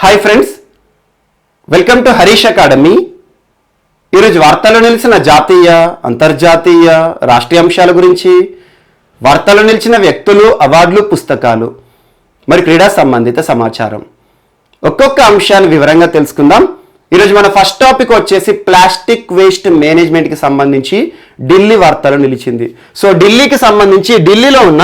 Hi friends, welcome to Harish academy. ఈరోజు వార్తల్లో నిలిచిన జాతీయ, అంతర్జాతీయ, రాష్ట్రీయ అంశాల గురించి, వార్తల్లో నిలిచిన వ్యక్తులు, అవార్డులు, పుస్తకాలు, మరి క్రీడా సంబంధిత సమాచారం, ఒక్కొక్క అంశాన్ని వివరంగా తెలుసుకుందాం. ఈరోజు మన ఫస్ట్ టాపిక్ వచ్చేసి ప్లాస్టిక్ వేస్ట్ మేనేజ్మెంట్కి సంబంధించి ఢిల్లీ వార్తలు నిలిచింది. సో ఢిల్లీకి సంబంధించి ఢిల్లీలో ఉన్న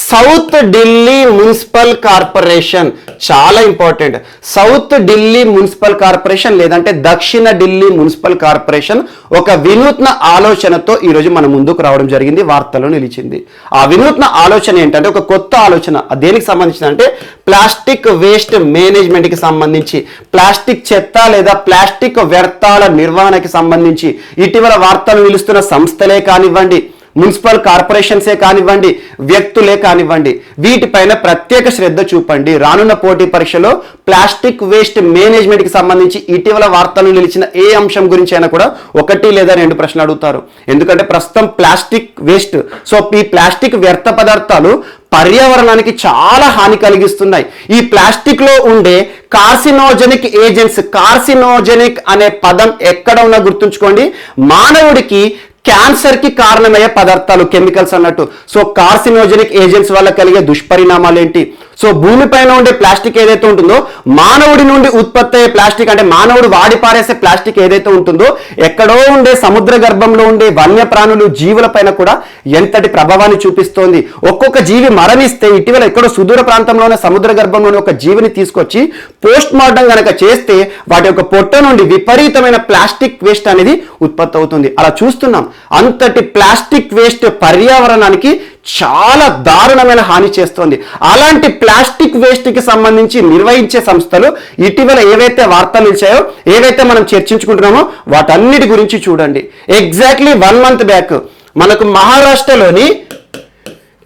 సౌత్ ఢిల్లీ మున్సిపల్ కార్పొరేషన్ చాలా important. South Delhi municipal corporation లేదంటే దక్షిణ ఢిల్లీ మున్సిపల్ కార్పొరేషన్ ఒక వినూత్న ఆలోచనతో ఈరోజు మన ముందుకు రావడం జరిగింది, వార్తలో నిలిచింది. ఆ వినూత్న ఆలోచన ఏంటంటే ఒక కొత్త ఆలోచన. దేనికి సంబంధించిన అంటే ప్లాస్టిక్ వేస్ట్ మేనేజ్మెంట్కి సంబంధించి, ప్లాస్టిక్ చెత్త లేదా ప్లాస్టిక్ వ్యర్థాల నిర్వహణకి సంబంధించి ఇటీవల వార్తలు నిలుస్తున్న సంస్థలే కానివ్వండి, మున్సిపల్ కార్పొరేషన్సే కానివ్వండి, వ్యక్తులే కానివ్వండి, వీటిపైన ప్రత్యేక శ్రద్ధ చూపండి. రానున్న పోటీ పరీక్షలో ప్లాస్టిక్ వేస్ట్ మేనేజ్మెంట్కి సంబంధించి ఇటీవల వార్తలు నిలిచిన ఏ అంశం గురించి అయినా కూడా 1 లేదా 2 ప్రశ్నలు అడుగుతారు. ఎందుకంటే ప్రస్తుతం ప్లాస్టిక్ వేస్ట్, సో ఈ ప్లాస్టిక్ వ్యర్థ పదార్థాలు పర్యావరణానికి చాలా హాని కలిగిస్తున్నాయి. ఈ ప్లాస్టిక్ లో ఉండే కార్సినోజెనిక్ ఏజెంట్స్, కార్సినోజెనిక్ అనే పదం ఎక్కడ ఉన్నా గుర్తుంచుకోండి, మానవుడికి క్యాన్సర్ కి కారణమయ్యే పదార్థాలు, కెమికల్స్ అన్నట్టు. సో కార్సినోజెనిక్ ఏజెంట్స్ వల్ల కలిగే దుష్పరిణామాలు ఏంటి? సో భూమిపైన ఉండే ప్లాస్టిక్ ఏదైతే ఉంటుందో, మానవుడి నుండి ఉత్పత్తి అయ్యే ప్లాస్టిక్ అంటే మానవుడు వాడి పారేసే ప్లాస్టిక్ ఏదైతే ఉంటుందో, ఎక్కడో ఉండే సముద్ర గర్భంలో ఉండే వన్య ప్రాణులు, జీవుల పైన కూడా ఎంతటి ప్రభావాన్ని చూపిస్తోంది. ఒక్కొక్క జీవి మరణిస్తే, ఇటీవల ఎక్కడో సుదూర ప్రాంతంలోనే సముద్ర గర్భంలోనే ఒక జీవిని తీసుకొచ్చి పోస్ట్ మార్టం కనుక చేస్తే వాటి యొక్క పొట్ట నుండి విపరీతమైన ప్లాస్టిక్ వేస్ట్ అనేది ఉత్పత్తి అవుతుంది. అలా చూస్తున్నాం. అంతటి ప్లాస్టిక్ వేస్ట్ పర్యావరణానికి చాలా దారుణమైన హాని చేస్తోంది. అలాంటి ప్లాస్టిక్ వేస్ట్ కి సంబంధించి నిర్వహించే సంస్థలు ఇటీవల ఏవైతే వార్తలు నిలిచాయో, ఏవైతే మనం చర్చించుకుంటున్నామో వాటన్నిటి గురించి చూడండి. ఎగ్జాక్ట్లీ 1 month బ్యాక్ మనకు మహారాష్ట్రలోని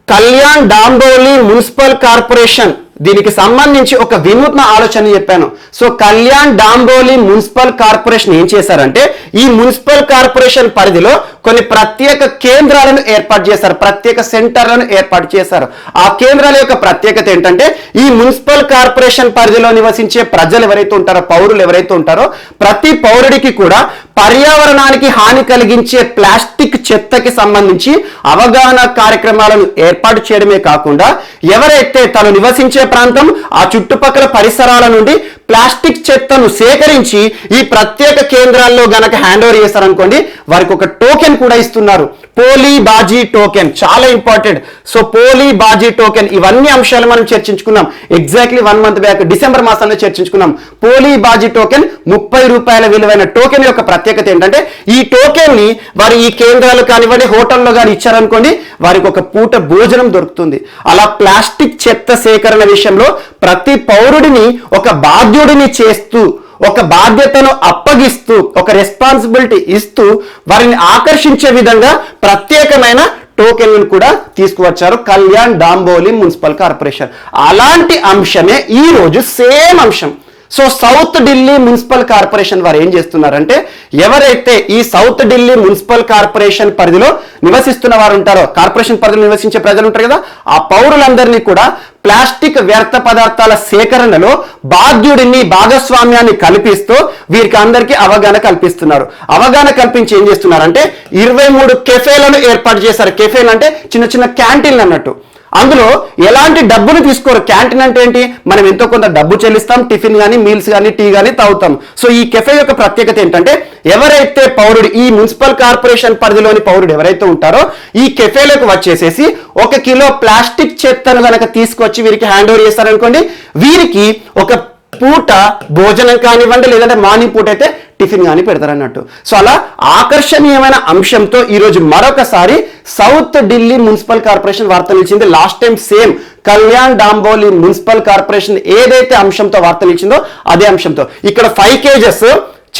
కళ్యాణ్ డాంబోలి మున్సిపల్ కార్పొరేషన్, దీనికి సంబంధించి ఒక వినూత్న ఆలోచన చెప్పాను. So Kalyan Dombivli municipal corporation ఏం చేశారంటే, ఈ మున్సిపల్ కార్పొరేషన్ పరిధిలో కొన్ని ప్రత్యేక కేంద్రాలను ఏర్పాటు చేశారు, ప్రత్యేక సెంటర్లను ఏర్పాటు చేశారు. ఆ కేంద్రాల యొక్క ప్రత్యేకత ఏంటంటే, ఈ మున్సిపల్ కార్పొరేషన్ పరిధిలో నివసించే ప్రజలు ఎవరైతే ఉంటారో, పౌరులు ఎవరైతే ఉంటారో, ప్రతి పౌరుడికి కూడా పర్యావరణానికి హాని కలిగించే ప్లాస్టిక్ చెత్తకి సంబంధించి అవగాహన కార్యక్రమాలను ఏర్పాటు చేయడమే కాకుండా, ఎవరైతే తను నివసించే ప్రాంతం, ఆ చుట్టుపక్కల పరిసరాల నుండి ప్లాస్టిక్ చెత్తను సేకరించి ఈ ప్రత్యేక కేంద్రాల్లో గనక హ్యాండ్ ఓవర్ చేస్తారనుకోండి, వారికి ఒక టోకెన్ కూడా ఇస్తున్నారు. పోలీ బాజీ టోకెన్ చాలా ఇంపార్టెంట్. సో పోలీ బాజీ టోకెన్, ఇవన్నీ అంశాలు మనం చర్చించుకున్నాం. ఎగ్జాక్ట్లీ 1 month బ్యాక్ డిసెంబర్ మాసంలో చర్చించుకున్నాం. పోలీ బాజీ టోకెన్ 30 రూపాయల విలువైన టోకెన్ యొక్క ప్రత్యేకత ఏంటంటే, ఈ టోకెన్ ని వారు ఈ కేంద్రాలు కానివ్వండి, హోటల్లో కానీ ఇచ్చారనుకోండి, వారికి ఒక పూట భోజనం దొరుకుతుంది. అలా ప్లాస్టిక్ చెత్త సేకరణ విషయంలో ప్రతి పౌరుడిని ఒక బాధ్యుడిని చేస్తూ, ఒక బాధ్యతను అప్పగిస్తూ, ఒక రెస్పాన్సిబిలిటీ ఇస్తూ వారిని ఆకర్షించే విధంగా ప్రత్యేకమైన టోకెన్లను కూడా తీసుకువచ్చారు కళ్యాణ్ డాంబోలి మున్సిపల్ కార్పొరేషన్. అలాంటి అంశమే ఈ రోజు సేమ్ అంశం. So south Delhi municipal corporation వారు ఏం చేస్తున్నారంటే, ఎవరైతే ఈ సౌత్ ఢిల్లీ మున్సిపల్ కార్పొరేషన్ పరిధిలో నివసిస్తున్న వారు ఉంటారో, కార్పొరేషన్ పరిధిలో నివసించే ప్రజలు ఉంటారు కదా, ఆ పౌరులందరినీ కూడా ప్లాస్టిక్ వ్యర్థ పదార్థాల సేకరణలో బాధ్యుడిని, భాగస్వామ్యాన్ని కల్పిస్తూ వీరికి అందరికీ అవగాహన కల్పిస్తున్నారు. అవగాహన కల్పించి ఏం చేస్తున్నారంటే 23 కెఫేలను ఏర్పాటు చేశారు. కెఫేలు అంటే చిన్న చిన్న క్యాంటీన్లు అన్నట్టు. అందులో ఎలాంటి డబ్బులు తీసుకోరు. క్యాంటీన్ అంటే ఏంటి, మనం ఎంతో కొంత డబ్బు చెల్లిస్తాం, టిఫిన్ కానీ, మీల్స్ కానీ, టీ కానీ తాగుతాం. సో ఈ కెఫే యొక్క ప్రత్యేకత ఏంటంటే, ఎవరైతే పౌరుడు, ఈ మున్సిపల్ కార్పొరేషన్ పరిధిలోని పౌరుడు ఎవరైతే ఉంటారో, ఈ కెఫేలకు వచ్చేసేసి 1 కిలో ప్లాస్టిక్ చెత్తను కనుక తీసుకొచ్చి వీరికి హ్యాండ్ ఓవర్ చేస్తారనుకోండి, వీరికి ఒక పూట భోజనం కానివ్వండి, లేదంటే మార్నింగ్ పూట అయితే టిఫిన్ కానీ పెడతారన్నట్టు. సో అలా ఆకర్షణీయమైన అంశంతో ఈరోజు మరొకసారి సౌత్ ఢిల్లీ మున్సిపల్ కార్పొరేషన్ వార్త నిలిచింది. Last time same Kalyan Dombivli municipal corporation ఏదైతే అంశంతో వార్త నిలిచిందో అదే అంశంతో. ఇక్కడ 5 kgs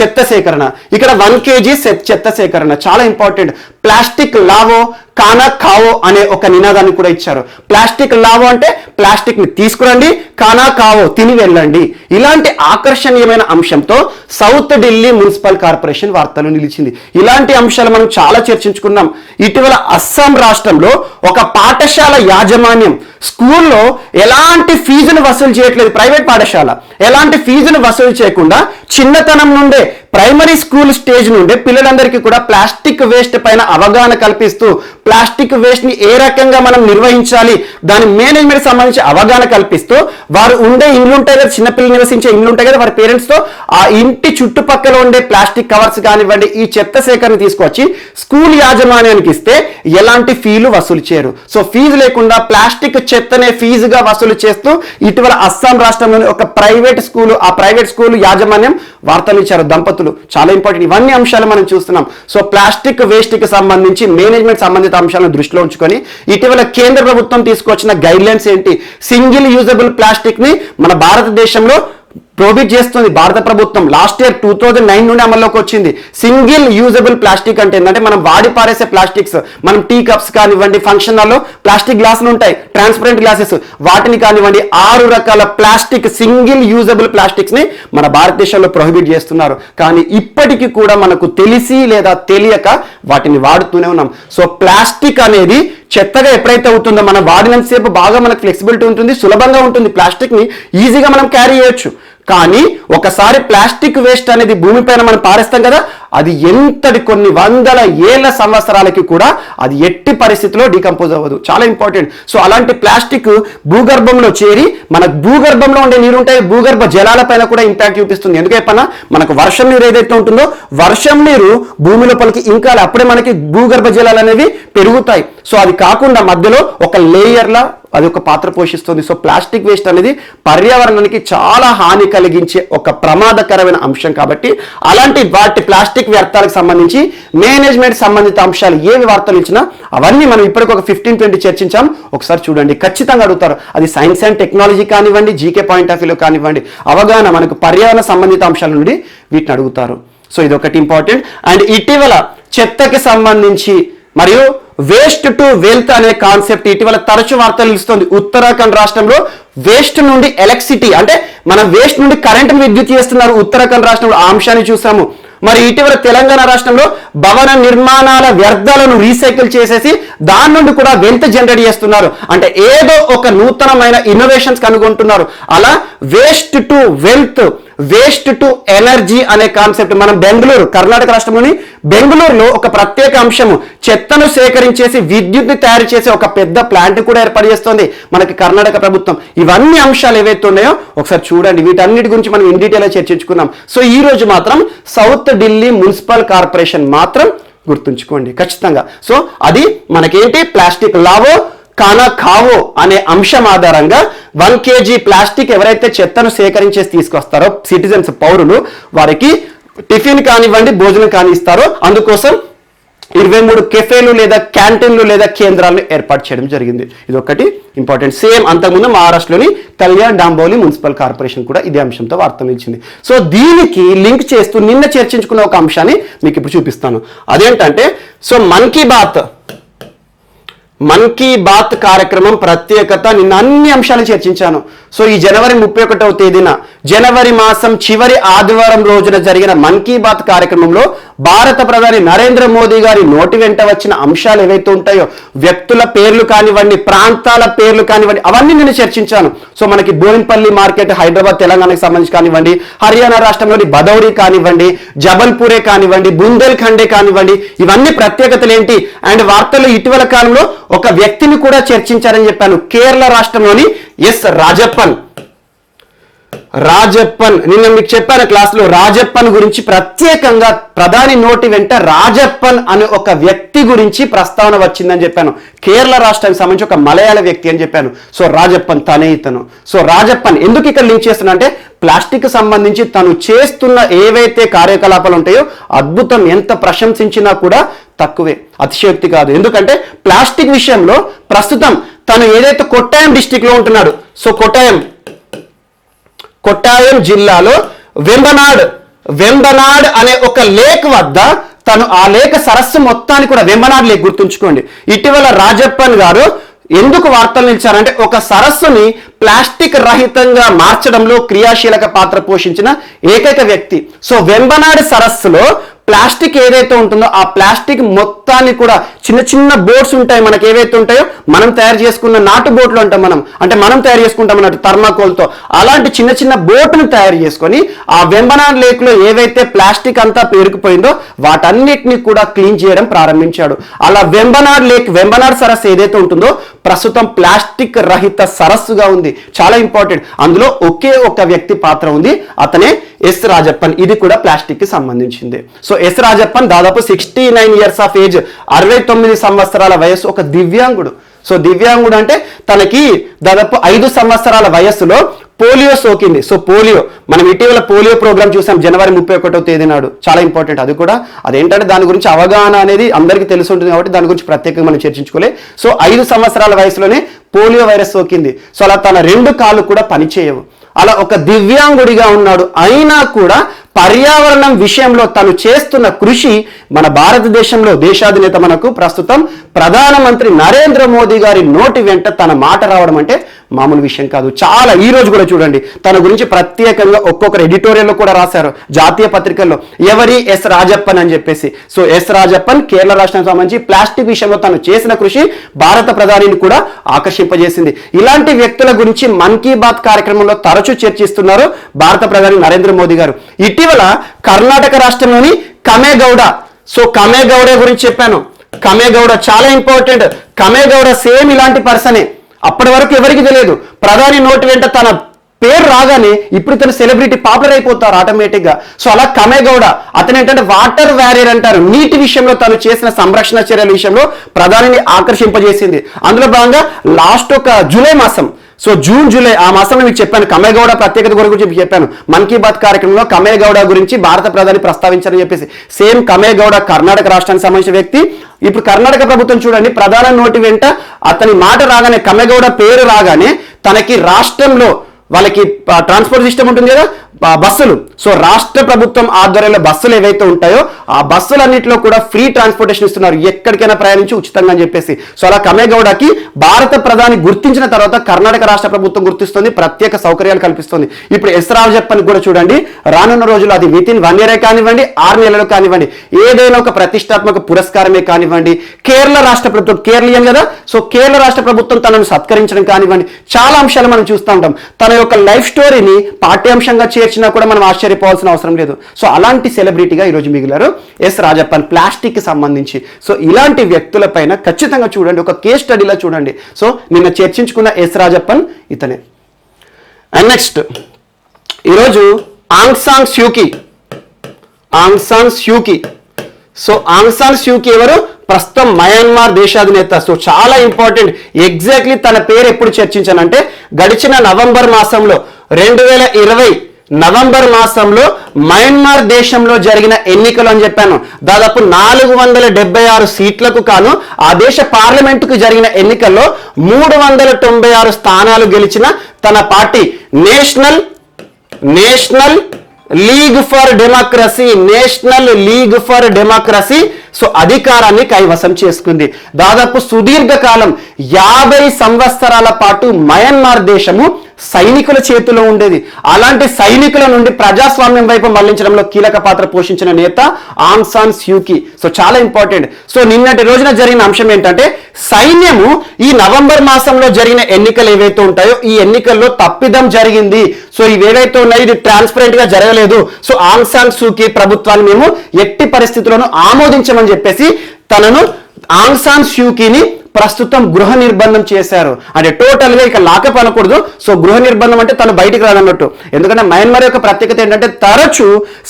చెత్త సేకరణ. ఇక్కడ 1 kg చెత్త సేకరణ చాలా ఇంపార్టెంట్. ప్లాస్టిక్ లావో కానా కావో అనే ఒక నినాదాన్ని కూడా ఇచ్చారు. ప్లాస్టిక్ లావో అంటే ప్లాస్టిక్ ని తీసుకురండి, కానా కావో తిని వెళ్ళండి. ఇలాంటి ఆకర్షణీయమైన అంశంతో సౌత్ ఢిల్లీ మున్సిపల్ కార్పొరేషన్ వార్తలు నిలిచింది. ఇలాంటి అంశాలు మనం చాలా చర్చించుకున్నాం. ఇటీవల అస్సాం రాష్ట్రంలో ఒక పాఠశాల యాజమాన్యం స్కూల్లో ఎలాంటి ఫీజును వసూలు చేయట్లేదు. ప్రైవేట్ పాఠశాల ఎలాంటి ఫీజును వసూలు చేయకుండా చిన్నతనం నుండే ప్రైమరీ స్కూల్ స్టేజ్ నుండే పిల్లలందరికీ కూడా ప్లాస్టిక్ వేస్ట్ పైన అవగాహన కల్పిస్తూ ప్లాస్టిక్ వేస్ట్ ని ఏ రకంగా మనం నిర్వహించాలి దాని మేనేజ్మెంట్ సంబంధించి అవగాహన కల్పిస్తూ వారు ఉండే ఇండ్లు ఉంటాయి కదా, చిన్నపిల్లలు నివసించే ఇండ్లు ఉంటాయి కదా, వారి పేరెంట్స్ తో ఆ ఇంటి చుట్టుపక్కల ఉండే ప్లాస్టిక్ కవర్స్ కానివ్వండి ఈ చెత్త సేకరణ తీసుకొచ్చి స్కూల్ యాజమాన్యానికి ఇస్తే ఎలాంటి ఫీజు వసూలు చేయరు. సో ఫీజు లేకుండా ప్లాస్టిక్ చెత్తనే ఫీజుగా వసూలు చేస్తూ ఇటీవల అస్సాం రాష్ట్రంలోని ఒక ప్రైవేట్ స్కూల్, ఆ ప్రైవేట్ స్కూల్ యాజమాన్యం వార్తలు ఇచ్చారు. దంపతులు చాలా ఇంపార్టెంట్. ఇవన్నీ అంశాలు మనం చూస్తున్నాం. సో ప్లాస్టిక్ వేస్ట్ కి సంబంధించి మేనేజ్మెంట్ సంబంధిత అంశాలను దృష్టిలో ఉంచుకొని ఇటీవల కేంద్ర ప్రభుత్వం తీసుకొచ్చిన గైడ్ లైన్స్ ఏంటి? సింగిల్ యూజబుల్ ప్లాస్టిక్ ని మన భారతదేశంలో ప్రోహిబిట్ చేస్తుంది భారత ప్రభుత్వం. లాస్ట్ ఇయర్ 2009 నుండి అమల్లోకి వచ్చింది. సింగిల్ యూజబుల్ ప్లాస్టిక్ అంటే ఏంటంటే మనం వాడి పారేసే ప్లాస్టిక్స్, మనం టీ కప్స్ కానివ్వండి, ఫంక్షన్ హాల్లో ప్లాస్టిక్ గ్లాసులు ఉంటాయి, ట్రాన్స్పరెంట్ గ్లాసెస్, వాటిని కానివ్వండి 6 రకాల ప్లాస్టిక్ సింగిల్ యూజబుల్ ప్లాస్టిక్స్ ని మన భారతదేశంలో ప్రొహిబిట్ చేస్తున్నారు. కానీ ఇప్పటికీ కూడా మనకు తెలిసి లేదా తెలియక వాటిని వాడుతూనే ఉన్నాం. సో ప్లాస్టిక్ అనేది చెత్తగా ఎప్పుడైతే అవుతుందో మనం వాడినంతసేపు బాగా మనకు ఫ్లెక్సిబిలిటీ ఉంటుంది, సులభంగా ఉంటుంది, ప్లాస్టిక్ ని ఈజీగా మనం క్యారీ చేయొచ్చు. కానీ ఒకసారి ప్లాస్టిక్ వేస్ట్ అనేది భూమిపైన మనం పారేస్తాం కదా, అది ఎంతటి కొన్ని వందల ఏళ్ల సంవత్సరాలకి కూడా అది ఎట్టి పరిస్థితిలో డీకంపోజ్ అవ్వదు. చాలా ఇంపార్టెంట్. సో అలాంటి ప్లాస్టిక్ భూగర్భంలో చేరి మన భూగర్భంలో ఉండే నీరు ఉంటాయి, భూగర్భ జలాల పైన కూడా ఇంపాక్ట్ చూపిస్తుంది. ఎందుకు చెప్పనా, మనకు వర్షం నీరు ఏదైతే ఉంటుందో వర్షం నీరు భూమి లోపలికి ఇంకా అప్పుడే మనకి భూగర్భ జలాలు అనేవి పెరుగుతాయి. సో అది కాకుండా మధ్యలో ఒక లేయర్లా అది ఒక పాత్ర పోషిస్తుంది. సో ప్లాస్టిక్ వేస్ట్ అనేది పర్యావరణానికి చాలా హాని కలిగించే ఒక ప్రమాదకరమైన అంశం. కాబట్టి అలాంటి వాటి ప్లాస్టిక్ వ్యర్థాలకు సంబంధించి మేనేజ్మెంట్ సంబంధిత అంశాలు ఏవి వార్తలు ఇచ్చినా అవన్నీ మనం ఇప్పటికి ఒక 15-20 చర్చించాం. ఒకసారి చూడండి, ఖచ్చితంగా అడుగుతారు. అది సైన్స్ అండ్ టెక్నాలజీ కానివ్వండి, జీకే పాయింట్ ఆఫ్ వ్యూలో కానివ్వండి, అవగాహన మనకు పర్యావరణ సంబంధిత అంశాల నుండి వీటిని అడుగుతారు. సో ఇది ఒకటి ఇంపార్టెంట్. అండ్ ఇటీవల చెత్తకి సంబంధించి మరియు వేస్ట్ టు వెల్త్ అనే కాన్సెప్ట్ ఇటీవల తరచు వార్తలు నిలుస్తుంది. ఉత్తరాఖండ్ రాష్ట్రంలో వేస్ట్ నుండి ఎలక్ట్రిసిటీ అంటే మన వేస్ట్ నుండి కరెంటును విద్యుత్ చేస్తున్నారు ఉత్తరాఖండ్ రాష్ట్రంలో. ఆ అంశాన్ని చూసాము. మరి ఇటీవల తెలంగాణ రాష్ట్రంలో భవన నిర్మాణాల వ్యర్థాలను రీసైకిల్ చేసేసి దాని నుండి కూడా వెల్త్ జనరేట్ చేస్తున్నారు. అంటే ఏదో ఒక నూతనమైన ఇన్నోవేషన్స్ కనుగొంటున్నారు. అలా waste to wealth, waste to energy అనే కాన్సెప్ట్ మనం బెంగళూరు, కర్ణాటక రాష్ట్రంలోని బెంగళూరులో ఒక ప్రత్యేక అంశము చెత్తను సేకరించేసి విద్యుత్ని తయారు చేసే ఒక పెద్ద ప్లాంట్ కూడా ఏర్పాటు చేస్తుంది మనకి కర్ణాటక ప్రభుత్వం. ఇవన్నీ అంశాలు ఏవైతే ఉన్నాయో ఒకసారి చూడండి. వీటన్నిటి గురించి మనం ఇన్ డీటెయిల్ చర్చించుకున్నాం. సో ఈ రోజు మాత్రం సౌత్ ఢిల్లీ మున్సిపల్ కార్పొరేషన్ మాత్రం గుర్తుంచుకోండి ఖచ్చితంగా. సో అది మనకేంటి, ప్లాస్టిక్ లావో కానా కావో అనే అంశం ఆధారంగా 1 kg ప్లాస్టిక్ ఎవరైతే చెత్తను సేకరించేసి తీసుకొస్తారో సిటిజన్స్, పౌరులు, వారికి టిఫిన్ కానివ్వండి, భోజనం కాని ఇస్తారో అందుకోసం 23 కెఫేలు లేదా క్యాంటీన్లు లేదా కేంద్రాలను ఏర్పాటు చేయడం జరిగింది. ఇది ఒకటి ఇంపార్టెంట్. సేమ్ అంతకుముందు మహారాష్ట్రలోని కళ్యాణ్ డాంబోలి మున్సిపల్ కార్పొరేషన్ కూడా ఇదే అంశంతో వార్తలు ఇచ్చింది. సో దీనికి లింక్ చేస్తూ నిన్న చర్చించుకున్న ఒక అంశాన్ని మీకు ఇప్పుడు చూపిస్తాను. అదేంటంటే, సో మన్ కీ బాత్ కార్యక్రమం ప్రత్యేకత నిన్న అన్ని అంశాలను చర్చించాను. సో ఈ జనవరి 31వ తేదీన జనవరి మాసం చివరి ఆదివారం రోజున జరిగిన మన్ కీ బాత్ కార్యక్రమంలో భారత ప్రధాని నరేంద్ర మోదీ గారి నోటి వెంట వచ్చిన అంశాలు ఏవైతే ఉంటాయో, వ్యక్తుల పేర్లు కానివ్వండి, ప్రాంతాల పేర్లు కానివ్వండి, అవన్నీ నేను చర్చించాను. సో మనకి బోయిన్పల్లి మార్కెట్ హైదరాబాద్ తెలంగాణకి సంబంధించి కానివ్వండి, హర్యానా రాష్ట్రంలోని భదౌరి కానివ్వండి, జబల్పూరే కానివ్వండి, బుందేల్ ఖండే కానివ్వండి, ఇవన్నీ ప్రత్యేకతలు ఏంటి. అండ్ వార్తల్లో ఇటీవల కాలంలో ఒక వ్యక్తిని కూడా చర్చించారని చెప్పాను. కేరళ రాష్ట్రంలోని ఎస్ రాజప్పన్ నిన్న మీకు చెప్పాను క్లాస్లో. రాజప్పన్ గురించి ప్రత్యేకంగా ప్రధాని నోటి వెంట రాజప్పన్ అనే ఒక వ్యక్తి గురించి ప్రస్తావన వచ్చిందని చెప్పాను. కేరళ రాష్ట్రానికి సంబంధించి ఒక మలయాళ వ్యక్తి అని చెప్పాను. సో రాజప్పన్ తనే ఇతను. సో రాజప్పన్ ఎందుకు ఇక్కడ లింక్ చేస్తున్నా అంటే, ప్లాస్టిక్ సంబంధించి తను చేస్తున్న ఏవైతే కార్యకలాపాలు ఉంటాయో అద్భుతం, ఎంత ప్రశంసించినా కూడా తక్కువే, అతిశయోక్తి కాదు. ఎందుకంటే ప్లాస్టిక్ విషయంలో ప్రస్తుతం తను ఏదైతే కొట్టాయం డిస్టిక్ లో ఉంటున్నాడు. సో కొట్టాయం జిల్లాలో వెంబనాడ్ అనే ఒక లేక్ వద్ద తను ఆ లేక్ సరస్సు మొత్తాన్ని కూడా వెంబనాడ్ లేక్ గుర్తుంచుకోండి. ఇటీవల రాజప్పన్ గారు ఎందుకు వార్తలు నిలిచారంటే ఒక సరస్సుని ప్లాస్టిక్ రహితంగా మార్చడంలో క్రియాశీలక పాత్ర పోషించిన ఏకైక వ్యక్తి. సో వెంబనాడ్ సరస్సులో ప్లాస్టిక్ ఏదైతే ఉంటుందో ఆ ప్లాస్టిక్ మొత్తాన్ని కూడా చిన్న చిన్న బోట్స్ ఉంటాయి మనకి, ఏవైతే ఉంటాయో మనం తయారు చేసుకున్న నాటు బోట్లు అంటాం మనం, అంటే మనం తయారు చేసుకుంటాం అన్నట్టు థర్మాకోల్తో, అలాంటి చిన్న చిన్న బోట్ను తయారు చేసుకొని ఆ వెంబనాడ్ లేక్ లో ఏవైతే ప్లాస్టిక్ అంతా పేరుకుపోయిందో వాటన్నిటిని కూడా క్లీన్ చేయడం ప్రారంభించాడు. అలా వెంబనాడ్ లేక్, వెంబనాడ్ సరస్సు ఏదైతే ఉంటుందో ప్రస్తుతం ప్లాస్టిక్ రహిత సరస్సుగా ఉంది. చాలా ఇంపార్టెంట్. అందులో ఒకే ఒక వ్యక్తి పాత్ర ఉంది, అతనే ఎస్ రాజప్పన్. ఇది కూడా ప్లాస్టిక్ కి సంబంధించింది. సో ఎస్ రాజప్పన్ దాదాపు 69 ఇయర్స్ ఆఫ్ ఏజ్, 69 సంవత్సరాల వయస్సు, ఒక దివ్యాంగుడు. సో దివ్యాంగుడు అంటే తనకి దాదాపు 5 సంవత్సరాల వయస్సులో పోలియో సోకింది. సో పోలియో, మనం ఇటీవల పోలియో ప్రోగ్రామ్ చూసాం జనవరి 31వ తేదీ నాడు. చాలా ఇంపార్టెంట్ అది కూడా. అదేంటంటే దాని గురించి అవగాహన అనేది అందరికీ తెలిసి ఉంటుంది కాబట్టి దాని గురించి ప్రత్యేకంగా మనం చర్చించుకోలే. సో 5 సంవత్సరాల వయసులోనే పోలియో వైరస్ సోకింది. సో అలా తన 2 కాళ్ళు కూడా పనిచేయవు. అలా ఒక దివ్యాంగుడిగా ఉన్నాడు. అయినా కూడా పర్యావరణం విషయంలో తను చేస్తున్న కృషి మన భారతదేశంలో దేశాధినేత మనకు ప్రస్తుతం ప్రధానమంత్రి నరేంద్ర మోదీ గారి నోటి వెంట తన మాట రావడం అంటే మామూలు విషయం కాదు. చాలా ఈ రోజు కూడా చూడండి తన గురించి ప్రత్యేకంగా ఒక్కొక్కరు ఎడిటోరియల్లో కూడా రాశారు జాతీయ పత్రికల్లో, ఎవరి ఎస్ రాజప్పన్ అని చెప్పేసి. సో ఎస్ రాజప్పన్ కేరళ రాష్ట్రానికి సంబంధించి ప్లాస్టిక్ విషయంలో తను చేసిన కృషి భారత ప్రధానిని కూడా ఆకర్షింపజేసింది. ఇలాంటి వ్యక్తుల గురించి మన్ కీ బాత్ కార్యక్రమంలో తరచూ చర్చిస్తున్నారు భారత ప్రధాని నరేంద్ర మోదీ గారు. ఇటీవల కర్ణాటక రాష్ట్రంలోని కమేగౌడ, సో కమేగౌడ గురించి చెప్పాను. కమేగౌడ చాలా ఇంపార్టెంట్. కమేగౌడ సేమ్ ఇలాంటి పర్సనే. అప్పటి వరకు ఎవరికి తెలియదు. ప్రధాని నోటి వెంట తన పేరు రాగానే ఇప్పుడు ఇతను సెలబ్రిటీ, పాపులర్ అయిపోతారు ఆటోమేటిక్ గా. సో అలా కమేగౌడ అతను ఏంటంటే వాటర్ వ్యారియర్ అంటారు, నీటి విషయంలో తను చేసిన సంరక్షణ చర్యల విషయంలో ప్రధానిని ఆకర్షింపజేసింది. అందులో భాగంగా లాస్ట్ ఒక జూలై మాసం, సో జూన్ జూలై ఆ మాసంలో మీకు చెప్పాను కమేగౌడ ప్రత్యేకత గురించి చెప్పాను మన్ కీ బాత్ కార్యక్రమంలో. కమేగౌడ గురించి భారత ప్రధాని ప్రస్తావించారని చెప్పేసి. సేమ్ కమేగౌడ కర్ణాటక రాష్ట్రానికి సంబంధించిన వ్యక్తి. ఇప్పుడు కర్ణాటక ప్రభుత్వం చూడండి, ప్రధాని నోటి వెంట అతని మాట రాగానే, కమేగౌడ పేరు రాగానే తనకి రాష్ట్రంలో వాళ్ళకి ట్రాన్స్పోర్ట్ సిస్టమ్ ఉంటుంది కదా, బస్సులు. సో రాష్ట్ర ప్రభుత్వం ఆధ్వర్యంలో బస్సులు ఏవైతే ఉంటాయో ఆ బస్సులన్నింటిలో కూడా ఫ్రీ ట్రాన్స్పోర్టేషన్ ఇస్తున్నారు, ఎక్కడికైనా ప్రయాణించి ఉచితంగా అని చెప్పేసి. సో అలా కమేగౌడకి భారత ప్రధాని గుర్తించిన తర్వాత కర్ణాటక రాష్ట్ర ప్రభుత్వం గుర్తిస్తుంది, ప్రత్యేక సౌకర్యాలు కల్పిస్తుంది. ఇప్పుడు ఎస్ రాజప్పన్ కూడా చూడండి, రానున్న రోజులు అది వితిన్ 1 year కానివ్వండి, 6 నెలలు కానివ్వండి, ఏదైనా ఒక ప్రతిష్టాత్మక పురస్కారమే కానివ్వండి, కేరళ రాష్ట్ర ప్రభుత్వం, కేరళీయం కదా, సో కేరళ రాష్ట్ర ప్రభుత్వం తనను సత్కరించడం కానివ్వండి, చాలా అంశాలు మనం చూస్తూ ఉంటాం. తన యొక్క లైఫ్ స్టోరీని పాఠ్యాంశంగా చేర్చినా కూడా మనం ఆశ్చర్యపోవాల్సిన అవసరం లేదు. సో అలాంటి సెలబ్రిటీగా ఈరోజు మిగిలారు ఎస్ రాజప్పన్ ప్లాస్టిక్ కి సంబంధించి. సో ఇలాంటి వ్యక్తుల పైన ఖచ్చితంగా చూడండి, ఒక కేస్ స్టడీలా చూడండి. సో నిన్న చర్చించుకున్న ఎస్ రాజప్పన్ ఇతనే. అండ్ నెక్స్ట్ ఈరోజు ఆంగ్ సాన్ స్యూకీ. సో ఆంగ్ సాన్ స్యూకీ ఎవరు? ప్రస్తుతం మయన్మార్ దేశాధినేత. సో చాలా ఇంపార్టెంట్. ఎగ్జాక్ట్లీ తన పేరు ఎప్పుడు చర్చించానంటే గడిచిన నవంబర్ మాసంలో 2020 నవంబర్ మాసంలో మయన్మార్ దేశంలో జరిగిన ఎన్నికలు అని చెప్పాను. దాదాపు 476 సీట్లకు కాను ఆ దేశ పార్లమెంటుకు జరిగిన ఎన్నికల్లో 396 స్థానాలు గెలిచిన తన party national league for democracy so అధికారాన్ని కైవసం చేసుకుంది. దాదాపు సుదీర్ఘకాలం 50 సంవత్సరాల పాటు మయన్మార్ దేశము సైనికుల చేతిలో ఉండేది. అలాంటి సైనికుల నుండి ప్రజాస్వామ్యం వైపు మళ్లించడంలో కీలక పాత్ర పోషించిన నేత ఆంగ్ సాన్ స్యూకీ. సో చాలా ఇంపార్టెంట్. సో నిన్నటి రోజున జరిగిన అంశం ఏంటంటే సైన్యము ఈ నవంబర్ మాసంలో జరిగిన ఎన్నికలు ఏవైతే ఉంటాయో ఈ ఎన్నికల్లో తప్పిదం జరిగింది. సో ఇవేవైతే ఉన్నాయో ఇది ట్రాన్స్పరెంట్ గా జరగలేదు. సో ఆంగ్ సాన్ సూకీ ప్రభుత్వాన్ని మేము ఎట్టి పరిస్థితుల్లోనూ ఆమోదించమని చెప్పేసి తనను ఆంగ్ సాన్ స్యూకీని ప్రస్తుతం గృహ నిర్బంధం చేశారు. అంటే టోటల్ గా ఇక లాకప్ అనకూడదు. సో గృహ నిర్బంధం అంటే తను బయటికి రాదన్నట్టు. ఎందుకంటే మయన్మార్ యొక్క ప్రత్యేకత ఏంటంటే తరచూ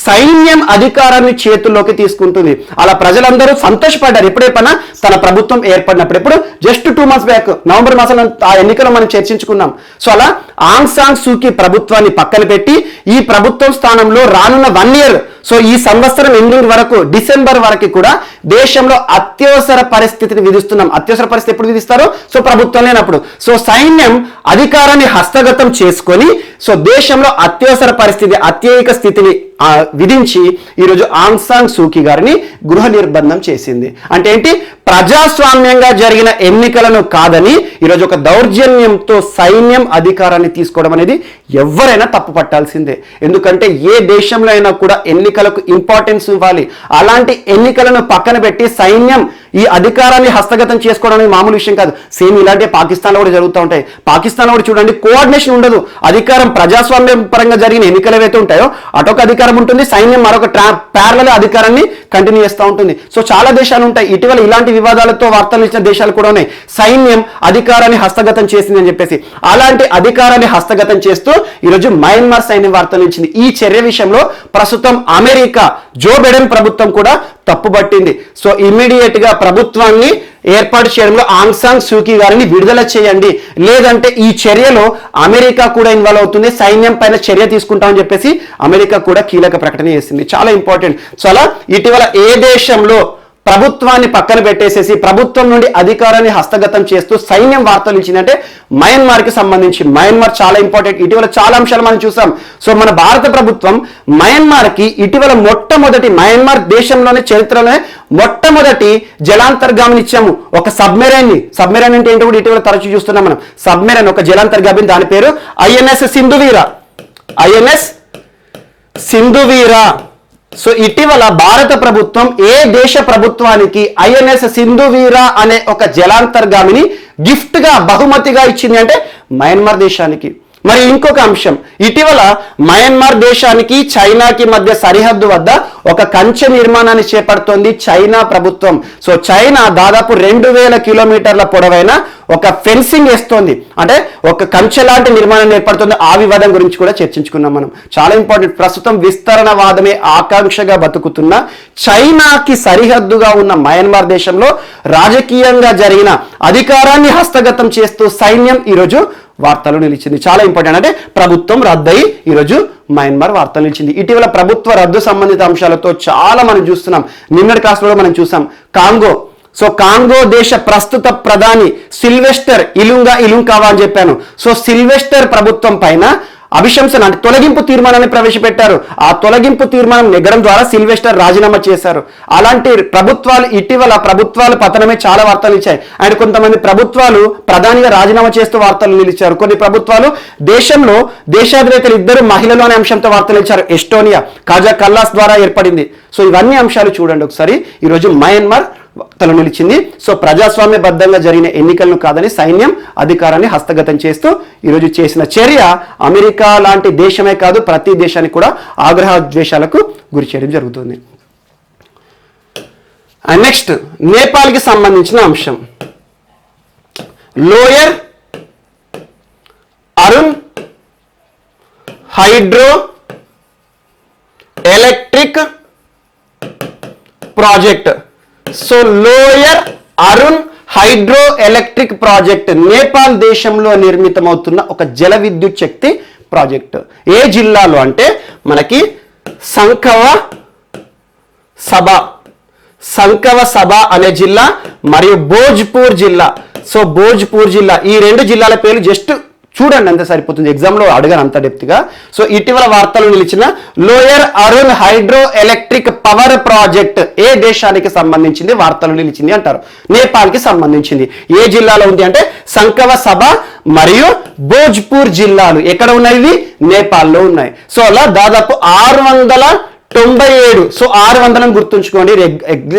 సైన్యం అధికారాన్ని చేతుల్లోకి తీసుకుంటుంది. అలా ప్రజలందరూ సంతోషపడ్డారు ఎప్పుడైనా తన ప్రభుత్వం ఏర్పడినప్పుడు. ఎప్పుడు జస్ట్ 2 months బ్యాక్ నవంబర్ మాసంలో ఆ ఎన్నికలు మనం చర్చించుకున్నాం. సో అలా ఆంగ్ సాన్ సూకీ ప్రభుత్వాన్ని పక్కన పెట్టి ఈ ప్రభుత్వం స్థానంలో రానున్న 1 year సో ఈ సంవత్సరం ఎండింగ్ వరకు డిసెంబర్ వరకు కూడా దేశంలో అత్యవసర పరిస్థితిని విధిస్తున్నాం. అత్యవసర పరిస్థితి ఎప్పుడు విధిస్తారు? సో ప్రభుత్వం లేనప్పుడు. సో సైన్యం అధికారాన్ని హస్తగతం చేసుకొని సో దేశంలో అత్యవసర పరిస్థితి, అత్యయిక స్థితిని విధించి ఈరోజు ఆంగ్ సాంగ్ సూకీ గారిని గృహ నిర్బంధం చేసింది. అంటే ఏంటి? ప్రజాస్వామ్యంగా జరిగిన ఎన్నికలను కాదని ఈరోజు ఒక దౌర్జన్యంతో సైన్యం అధికారాన్ని తీసుకోవడం అనేది ఎవరైనా తప్పు పట్టాల్సిందే. ఎందుకంటే ఏ దేశంలో అయినా కూడా ఎన్నికలకు ఇంపార్టెన్స్ ఇవ్వాలి. అలాంటి ఎన్నికలను పక్కన పెట్టి సైన్యం ఈ అధికారాన్ని హస్తగతం చేసుకోవడం అనేది మామూలు విషయం కాదు. సేమ్ ఇలాంటి పాకిస్తాన్లో కూడా జరుగుతూ ఉంటాయి. పాకిస్తాన్లో కూడా చూడండి, కోఆర్డినేషన్ ఉండదు. అధికారం ప్రజాస్వామ్యం పరంగా జరిగిన ఎన్నికలు ఏవైతే ఉంటాయో అటొక అధికారం ఉంటుంది, సైన్యం మరొక ప్యారలల్ అధికారాన్ని కంటిన్యూ చేస్తూ ఉంటుంది. సో చాలా దేశాలు ఉంటాయి. ఇటీవల ఇలాంటి వివాదాలతో వార్తలు ఇచ్చిన దేశాలు కూడా ఉన్నాయి. సైన్యం అధికారాన్ని హస్తగతం చేసిందని చెప్పేసి. అలాంటి అధికారాన్ని హస్తగతం చేస్తూ ఈరోజు మయన్మార్ సైన్యం వార్తలు ఇచ్చింది. ఈ చర్య విషయంలో ప్రస్తుతం అమెరికా జో బైడెన్ ప్రభుత్వం కూడా తప్పుపట్టింది. సో ఇమ్మీడియట్ గా ప్రభుత్వాన్ని ఏర్పాటు చేయడంలో ఆంగ్ సాంగ్ సూకీ గారిని విడుదల చేయండి, లేదంటే ఈ చర్యలో అమెరికా కూడా ఇన్వాల్వ్ అవుతుంది, సైన్యం పైన చర్య తీసుకుంటామని చెప్పేసి అమెరికా కూడా కీలక ప్రకటన చేసింది. చాలా ఇంపార్టెంట్. చాలా ఇటీవల ఏ దేశంలో ప్రభుత్వాన్ని పక్కన పెట్టేసేసి ప్రభుత్వం నుండి అధికారాన్ని హస్తగతం చేస్తూ సైన్యం వార్తలు ఇచ్చిందంటే మయన్మార్కి సంబంధించి. మయన్మార్ చాలా ఇంపార్టెంట్. ఇటీవల చాలా అంశాలు మనం చూసాం. సో మన భారత ప్రభుత్వం మయన్మార్కి ఇటీవల మయన్మార్ దేశంలోనే చరిత్రలోనే మొట్టమొదటి జలాంతర్గామిని ఇచ్చాము. ఒక సబ్మెరైన్ అంటే ఏంటో కూడా ఇటీవల తరచూ చూస్తున్నాం మనం. సబ్మెరైన్ ఒక జలాంతర్గామిని, దాని పేరు ఐఎన్ఎస్ సింధువీర. సో ఇటీవల భారత ప్రభుత్వం ఏ దేశ ప్రభుత్వానికి ఐఎన్ఎస్ సింధువీర అనే ఒక జలాంతర్గామిని గిఫ్ట్ గా బహుమతిగా ఇచ్చింది అంటే మయన్మార్ దేశానికి. మరి ఇంకొక అంశం, ఇటీవల మయన్మార్ దేశానికి చైనాకి మధ్య సరిహద్దు వద్ద ఒక కంచె నిర్మాణాన్ని చేపడుతోంది చైనా ప్రభుత్వం. సో చైనా దాదాపు 2000 కిలోమీటర్ల పొడవైన ఒక ఫెన్సింగ్ వేస్తోంది, అంటే ఒక కంచె లాంటి నిర్మాణాన్ని ఏర్పడుతుంది. ఆ వివాదం గురించి కూడా చర్చించుకున్నాం మనం. చాలా ఇంపార్టెంట్. ప్రస్తుతం విస్తరణవాదమే ఆకాంక్షగా బతుకుతున్న చైనాకి సరిహద్దుగా ఉన్న మయన్మార్ దేశంలో రాజకీయంగా జరిగిన అధికారాన్ని హస్తగతం చేస్తూ సైన్యం ఈరోజు వార్తలు నిలిచింది. చాలా ఇంపార్టెంట్. అంటే ప్రభుత్వం రద్దయి ఈరోజు మయన్మార్ వార్తలు నిలిచింది. ఇటీవల ప్రభుత్వ రద్దు సంబంధిత అంశాలతో చాలా మనం చూస్తున్నాం. నిన్నటి కాలంలో మనం చూసాం కాంగో. సో కాంగో దేశ ప్రస్తుత ప్రధాని సిల్వెస్టర్ ఇలుంకావా అని చెప్పాను. సో సిల్వెస్టర్ ప్రభుత్వం పైన అభిశంసన అంటే తొలగింపు తీర్మానాన్ని ప్రవేశపెట్టారు. ఆ తొలగింపు తీర్మానం నెగ్గడం ద్వారా సిల్వెస్టర్ రాజీనామా చేశారు. అలాంటి ప్రభుత్వాలు ఇటీవల ప్రభుత్వాల పతనమే చాలా వార్తలు ఇచ్చాయి. అండ్ కొంతమంది ప్రభుత్వాలు ప్రధానిగా రాజీనామా చేస్తూ వార్తలు నిలిచారు. కొన్ని ప్రభుత్వాలు దేశంలో దేశాధినేతలు ఇద్దరు మహిళలు అనే అంశంతో వార్తలు ఇచ్చారు. ఎస్టోనియా కాజా కల్లాస్ ద్వారా ఏర్పడింది. సో ఇవన్నీ అంశాలు చూడండి ఒకసారి. ఈరోజు మయన్మార్ తల నిలిచింది. సో ప్రజాస్వామ్యబద్ధంగా జరిగిన ఎన్నికలను కాదని సైన్యం అధికారాన్ని హస్తగతం చేస్తూ ఈరోజు చేసిన చర్య అమెరికా లాంటి దేశమే కాదు ప్రతి దేశానికి కూడా ఆగ్రహోద్వేషాలకు గురి చేయడం జరుగుతుంది. అండ్ నెక్స్ట్ నేపాల్కి సంబంధించిన అంశం. Lower Arun hydro electric project. So lower Arun hydro electric project Nepal దేశంలో నిర్మితమవుతున్న ఒక జల విద్యుత్ శక్తి ప్రాజెక్ట్. ఏ జిల్లాలో అంటే మనకి సంకవ సభ అనే జిల్లా మరియు భోజ్పూర్ జిల్లా. సో భోజ్పూర్ జిల్లా, ఈ రెండు జిల్లాల పేర్లు జస్ట్ చూడండి అంత సరిపోతుంది. ఎగ్జామ్లో అడగాను అంత డెప్త్గా. సో ఇటీవల వార్తలు నిలిచిన lower Arun hydroelectric power project ఏ దేశానికి సంబంధించింది వార్తలు నిలిచింది అంటారు. నేపాల్కి సంబంధించింది. ఏ జిల్లాలో ఉంది అంటే సంకవ సభ మరియు భోజ్పూర్ జిల్లాలు ఎక్కడ ఉన్నాయి? నేపాల్లో ఉన్నాయి. సో అలా దాదాపు 697. సో 600 గుర్తుంచుకోండి.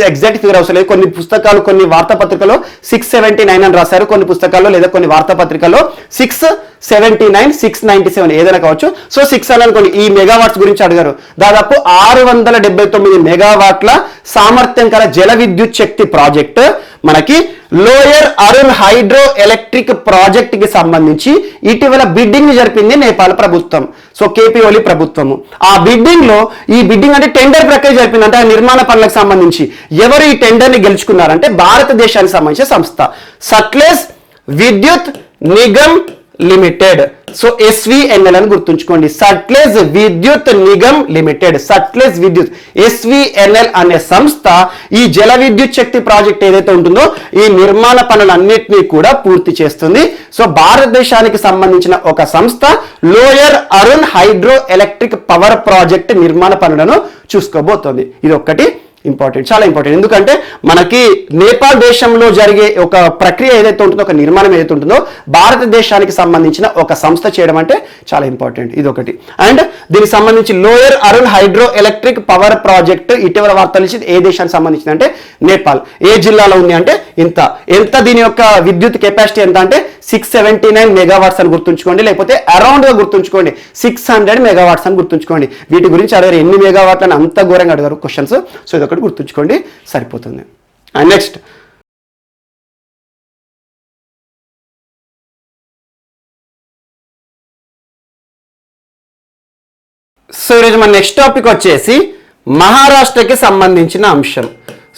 ఎగ్జాక్ట్ ఫిగర్ అవసరం లేదు. కొన్ని పుస్తకాలు కొన్ని వార్తాపత్రికలో 679 అని రాశారు. కొన్ని పుస్తకాల్లో లేదా కొన్ని వార్తాపత్రికల్లో 679, 697 ఏదైనా కావచ్చు. సో 6 అని అనుకోండి. ఈ మెగావాట్స్ గురించి అడిగారు. దాదాపు 679 మెగావాట్ల సామర్థ్యం కల జల విద్యుత్ శక్తి ప్రాజెక్ట్ మనకి lower Arun hydro electric project కి సంబంధించి ఇటీవల బిడ్డింగ్ జరిపింది నేపాల్ ప్రభుత్వం. సో కేపీ ఓలీ ప్రభుత్వము. ఆ బిడ్డింగ్ లో ఈ బిడ్డింగ్ అంటే టెండర్ ప్రక్రియ జరిపింది. అంటే ఆ నిర్మాణ పనులకు సంబంధించి ఎవరు ఈ టెండర్ ని గెలుచుకున్నారంటే భారతదేశానికి సంబంధించిన సంస్థ సట్లెజ్ విద్యుత్ నిగమ్ లిమిటెడ్. సో SVNL అని గుర్తుంచుకోండి, సట్లెజ్ విద్యుత్ నిగమ్ లిమిటెడ్. సట్లెజ్ విద్యుత్ SVNL అనే సంస్థ ఈ జల విద్యుత్ శక్తి ప్రాజెక్ట్ ఏదైతే ఉంటుందో ఈ నిర్మాణ పనులన్నింటినీ కూడా పూర్తి చేస్తుంది. సో భారతదేశానికి సంబంధించిన ఒక సంస్థ lower Arun hydroelectric power project నిర్మాణ పనులను చూసుకోబోతోంది. ఇది ఒక్కటి ఇంపార్టెంట్, చాలా ఇంపార్టెంట్. ఎందుకంటే మనకి నేపాల్ దేశంలో జరిగే ఒక ప్రక్రియ ఏదైతే ఉంటుందో, ఒక నిర్మాణం ఏదైతే ఉంటుందో భారతదేశానికి సంబంధించిన ఒక సంస్థ చేయడం అంటే చాలా ఇంపార్టెంట్. ఇది ఒకటి. అండ్ దీనికి సంబంధించి lower Arun hydroelectric power project ఇటీవల వార్తలు ఇచ్చింది ఏ దేశానికి సంబంధించింది అంటే నేపాల్. ఏ జిల్లాలో ఉంది అంటే ఎంత దీని యొక్క విద్యుత్ కెపాసిటీ ఎంత అంటే 679 మెగావాట్స్ అని గుర్తుంచుకోండి, లేకపోతే అరౌండ్ గా గుర్తుంచుకోండి 600 మెగావాట్స్ అని గుర్తుంచుకోండి. వీటి గురించి అడిగారు ఎన్ని మెగావాట్లు అని అంత ఘోరంగా అడిగారు క్వశ్చన్స్. సో ఇది ఒకటి గుర్తుంచుకోండి సరిపోతుంది. అండ్ నెక్స్ట్ సో ఈరోజు మన నెక్స్ట్ టాపిక్ వచ్చేసి మహారాష్ట్రకి సంబంధించిన అంశం.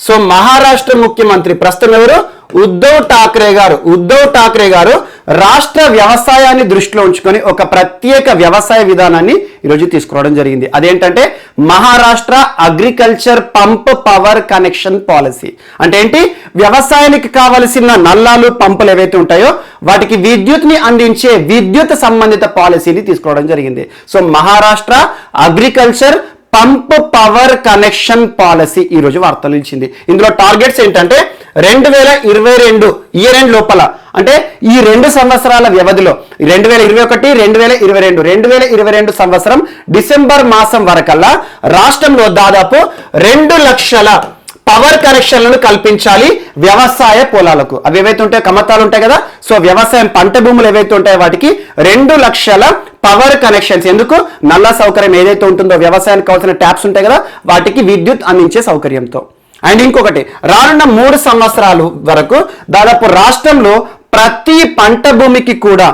సో మహారాష్ట్ర ముఖ్యమంత్రి ప్రస్తుతం ఎవరు? ఉద్ధవ్ ఠాక్రే గారు రాష్ట్ర వ్యవసాయాన్ని దృష్టిలో ఉంచుకొని ఒక ప్రత్యేక వ్యవసాయ విధానాన్ని ఈరోజు తీసుకురావడం జరిగింది. అదేంటంటే Maharashtra agriculture pump power connection policy. అంటే ఏంటి? వ్యవసాయానికి కావలసిన నల్లాలు పంపులు ఏవైతే ఉంటాయో వాటికి విద్యుత్ని అందించే విద్యుత్ సంబంధిత పాలసీని తీసుకురావడం జరిగింది. So Maharashtra agriculture pump power connection policy ఈరోజు వార్తలు ఇచ్చింది. ఇందులో టార్గెట్స్ ఏంటంటే 2022 ఇయర్ ఎండ్ లోపల, అంటే ఈ 2 సంవత్సరాల వ్యవధిలో 2021 2022 సంవత్సరం డిసెంబర్ మాసం వరకల్లా రాష్ట్రంలో దాదాపు 2 లక్షల పవర్ కనెక్షన్లను కల్పించాలి వ్యవసాయ పొలాలకు. అవి ఏవైతే ఉంటాయో కమతాలు ఉంటాయి కదా, సో వ్యవసాయం పంట భూములు ఏవైతే ఉంటాయో వాటికి 2 లక్షల పవర్ కనెక్షన్స్. ఎందుకు? నల్ల సౌకర్యం ఏదైతే ఉంటుందో వ్యవసాయానికి కావాల్సిన ట్యాప్స్ ఉంటాయి కదా వాటికి విద్యుత్ అందించే సౌకర్యంతో. అండ్ ఇంకొకటి, రానున్న 3 సంవత్సరాలు వరకు దాదాపు రాష్ట్రంలో ప్రతి పంట భూమికి కూడా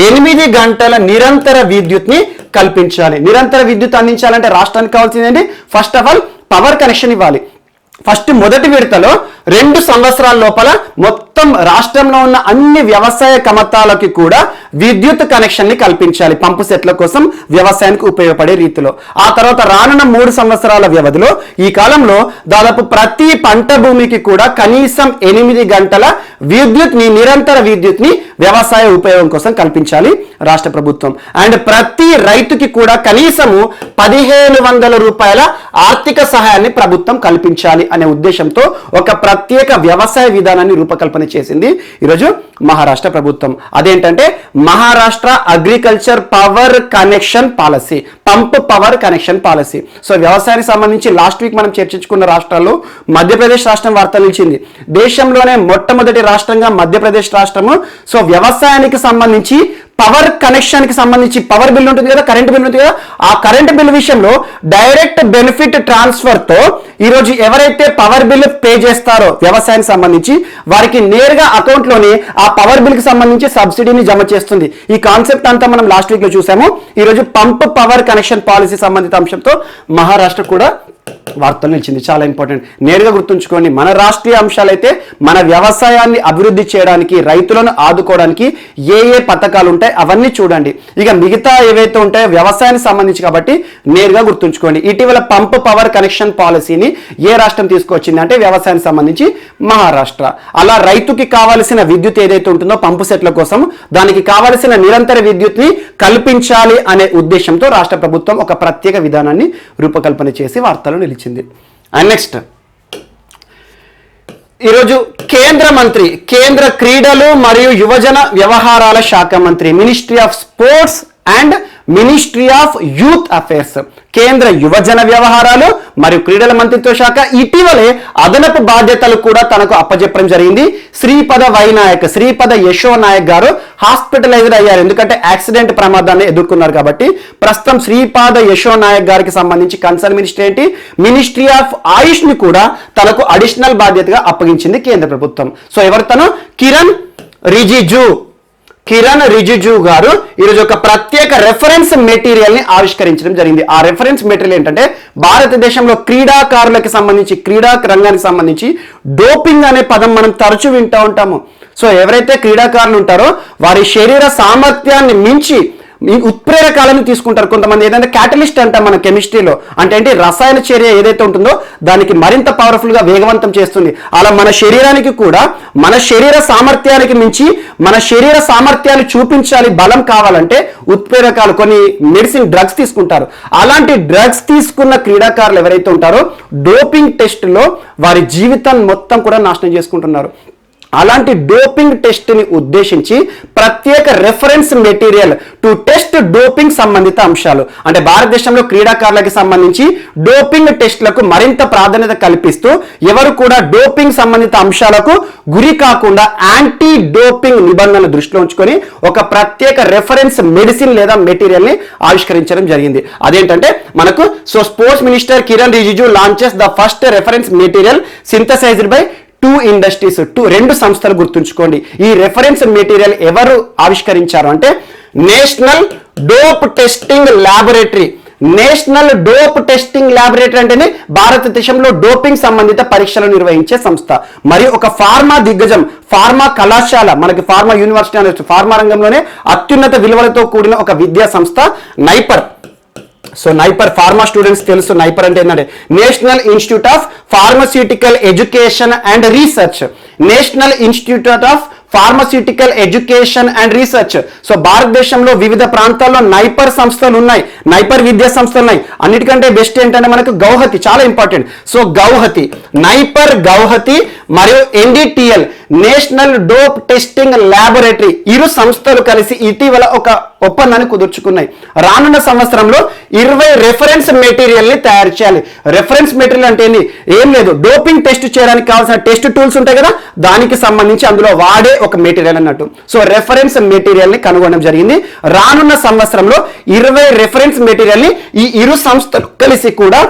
8 గంటల నిరంతర విద్యుత్ని కల్పించాలి. నిరంతర విద్యుత్ అందించాలంటే రాష్ట్రానికి కావాల్సింది first of all power connection ఇవ్వాలి. ఫస్ట్ మొదటి విడతలో 2 సంవత్సరాల లోపల మొత్తం రాష్ట్రంలో ఉన్న అన్ని వ్యవసాయ కమతాలకి కూడా విద్యుత్ కనెక్షన్ ని కల్పించాలి పంపు సెట్ల కోసం వ్యవసాయానికి ఉపయోగపడే రీతిలో. ఆ తర్వాత రానున్న 3 సంవత్సరాల వ్యవధిలో ఈ కాలంలో దాదాపు ప్రతి పంట భూమికి కూడా కనీసం 8 గంటల నిరంతర విద్యుత్ ని వ్యవసాయ ఉపయోగం కోసం కల్పించాలి రాష్ట్ర ప్రభుత్వం. అండ్ ప్రతి రైతుకి కూడా కనీసము 1500 రూపాయల ఆర్థిక సహాయాన్ని ప్రభుత్వం కల్పించాలి అనే ఉద్దేశంతో ఒక ప్రత్యేక వ్యవసాయ విధానాన్ని రూపకల్పన చేసింది ఈరోజు మహారాష్ట్ర ప్రభుత్వం. అదేంటంటే Maharashtra agriculture power connection policy, pump power connection policy. So వ్యవసాయానికి సంబంధించి లాస్ట్ వీక్ మనం చర్చించుకున్న రాష్ట్రాల్లో మధ్యప్రదేశ్ రాష్ట్రం వార్తలు ఇచ్చింది. దేశంలోనే మొట్టమొదటి రాష్ట్రంగా మధ్యప్రదేశ్ రాష్ట్రము. సో వ్యవసాయానికి సంబంధించి పవర్ కనెక్షన్ కి సంబంధించి పవర్ బిల్ ఉంటుంది కదా, కరెంట్ బిల్ ఉంటుంది కదా, ఆ కరెంట్ బిల్ విషయంలో డైరెక్ట్ బెనిఫిట్ ట్రాన్స్ఫర్ తో ఈరోజు ఎవరైతే పవర్ బిల్ పే చేస్తారో వ్యవసాయానికి సంబంధించి వారికి నేరుగా అకౌంట్ లోని ఆ పవర్ బిల్ కి సంబంధించి సబ్సిడీని జమ చేస్తుంది. ఈ కాన్సెప్ట్ అంతా మనం లాస్ట్ వీక్ లో చూసాము. ఈరోజు పంప్ పవర్ కనెక్షన్ పాలసీ సంబంధిత అంశంతో మహారాష్ట్ర కూడా వార్తలు నిలిచింది. చాలా ఇంపార్టెంట్, నేరుగా గుర్తుంచుకోండి. మన రాష్ట్రీయ అంశాలైతే మన వ్యవసాయాన్ని అభివృద్ధి చేయడానికి, రైతులను ఆదుకోవడానికి ఏ పథకాలు ఉంటాయి అవన్నీ చూడండి. ఇక మిగతా ఏవైతే ఉంటాయో వ్యవసాయానికి సంబంధించి కాబట్టి నేరుగా గుర్తుంచుకోండి. ఇటీవల పంప్ పవర్ కనెక్షన్ పాలసీని ఏ రాష్ట్రం తీసుకొచ్చింది అంటే వ్యవసాయానికి సంబంధించి మహారాష్ట్ర. అలా రైతుకి కావాల్సిన విద్యుత్ ఏదైతే ఉంటుందో పంపు సెట్ల కోసం దానికి కావాల్సిన నిరంతర విద్యుత్ ని కల్పించాలి అనే ఉద్దేశంతో రాష్ట్ర ప్రభుత్వం ఒక ప్రత్యేక విధానాన్ని రూపకల్పన చేసి వార్తలు నిలిచింది. అండ్ నెక్స్ట్ ఈరోజు కేంద్ర క్రీడలు మరియు యువజన వ్యవహారాల శాఖ మంత్రి, ministry of sports and ministry of youth affairs, కేంద్ర యువజన వ్యవహారాలు మరియు క్రీడల మంత్రిత్వ శాఖ ఇటీవలే అదనపు బాధ్యతలు కూడా తనకు అప్పజెప్పడం జరిగింది. శ్రీపద యశో నాయక్ గారు హాస్పిటలైజ్డ్ అయ్యారు. ఎందుకంటే యాక్సిడెంట్ ప్రమాదాన్ని ఎదుర్కొన్నారు కాబట్టి ప్రస్తుతం శ్రీపద యశో నాయక్ గారికి సంబంధించి కన్సర్న్ మినిస్ట్రీ ఏంటి, మినిస్ట్రీ ఆఫ్ ఆయుష్ ని కూడా తనకు అడిషనల్ బాధ్యతగా అప్పగించింది కేంద్ర ప్రభుత్వం. సో ఎవరు తను? కిరణ్ రిజిజు గారు ఈరోజు ఒక ప్రత్యేక రెఫరెన్స్ మెటీరియల్ ని ఆవిష్కరించడం జరిగింది. ఆ రెఫరెన్స్ మెటీరియల్ ఏంటంటే భారతదేశంలో క్రీడాకారులకు సంబంధించి, క్రీడా రంగానికి సంబంధించి డోపింగ్ అనే పదం మనం తరచూ వింటూ ఉంటాము. సో ఎవరైతే క్రీడాకారులు ఉంటారో వారి శరీర సామర్థ్యాన్ని మించి ఉత్ప్రేరకాలను తీసుకుంటారు. కొంతమంది ఏదైతే క్యాటలిస్ట్ అంటాం మన కెమిస్ట్రీలో, అంటే ఏంటి, రసాయన చర్య ఏదైతే ఉంటుందో దానికి మరింత పవర్ఫుల్ గా వేగవంతం చేస్తుంది. అలా మన శరీరానికి కూడా మన శరీర సామర్థ్యానికి మించి మన శరీర సామర్థ్యాన్ని చూపించాలి, బలం కావాలంటే ఉత్ప్రేరకాలు, కొన్ని మెడిసిన్ డ్రగ్స్ తీసుకుంటారు. అలాంటి డ్రగ్స్ తీసుకున్న క్రీడాకారులు ఎవరైతే ఉంటారో డోపింగ్ టెస్ట్ లో వారి జీవితాన్ని మొత్తం కూడా నాశనం చేసుకుంటున్నారు. అలాంటి డోపింగ్ టెస్ట్ ని ఉద్దేశించి ప్రత్యేక reference material to test doping సంబంధిత అంశాలు, అంటే భారతదేశంలో క్రీడాకారులకు సంబంధించి డోపింగ్ టెస్ట్లకు మరింత ప్రాధాన్యత కల్పిస్తూ ఎవరు కూడా డోపింగ్ సంబంధిత అంశాలకు గురి కాకుండా యాంటీ డోపింగ్ నిబంధనలు దృష్టిలో ఉంచుకొని ఒక ప్రత్యేక రెఫరెన్స్ మెడిసిన్ లేదా మెటీరియల్ ని ఆవిష్కరించడం జరిగింది. అదేంటంటే మనకు sports minister Kiran Rijiju launches the first reference material synthesised by 2 industries, 2 సంస్థలు గుర్తుంచుకోండి. ఈ రెఫరెన్స్ మెటీరియల్ ఎవరు ఆవిష్కరించారు అంటే national dope testing laboratory. National dope testing laboratory అంటేనే భారతదేశంలో డోపింగ్ సంబంధిత పరీక్షలు నిర్వహించే సంస్థ. మరియు ఒక ఫార్మా దిగ్గజం, ఫార్మా కళాశాల, మనకి ఫార్మా యూనివర్సిటీ అనే ఫార్మా రంగంలోనే అత్యున్నత విలువలతో కూడిన ఒక విద్యా సంస్థ NIPER. So NIPER, pharma students తెలుసు నైపర్ అంటే ఏంటంటే national institute of pharmaceutical education and research. National institute of pharmaceutical education and research. So భారతదేశంలో వివిధ ప్రాంతాల్లో నైపర్ సంస్థలు ఉన్నాయి, నైపర్ విద్యా సంస్థలు ఉన్నాయి. అన్నిటికంటే బెస్ట్ ఏంటంటే మనకు గౌహతి, చాలా important. So Guwahati, NIPER, Guwahati మరియు ఎన్డిటిఎల్ నేషనల్ డోప్ టెస్టింగ్ ల్యాబొరేటరీ, ఇరు సంస్థలు కలిసి ఇటీవల ఒక ఒప్పందాన్ని కుదుర్చుకున్నాయి. రానున్న సంవత్సరంలో 20 రెఫరెన్స్ మెటీరియల్ ని తయారు చేయాలి. రెఫరెన్స్ మెటీరియల్ అంటే ఏం లేదు, డోపింగ్ టెస్ట్ చేయడానికి కావాల్సిన టెస్ట్ టూల్స్ ఉంటాయి కదా, దానికి సంబంధించి అందులో వాడే ఒక మెటీరియల్ అన్నట్టు. సో రెఫరెన్స్ మెటీరియల్ ని కనుగొనడం జరిగింది. రానున్న సంవత్సరంలో 20 రెఫరెన్స్ మెటీరియల్ ని ఈ ఇరు సంస్థలు కలిసి కూడా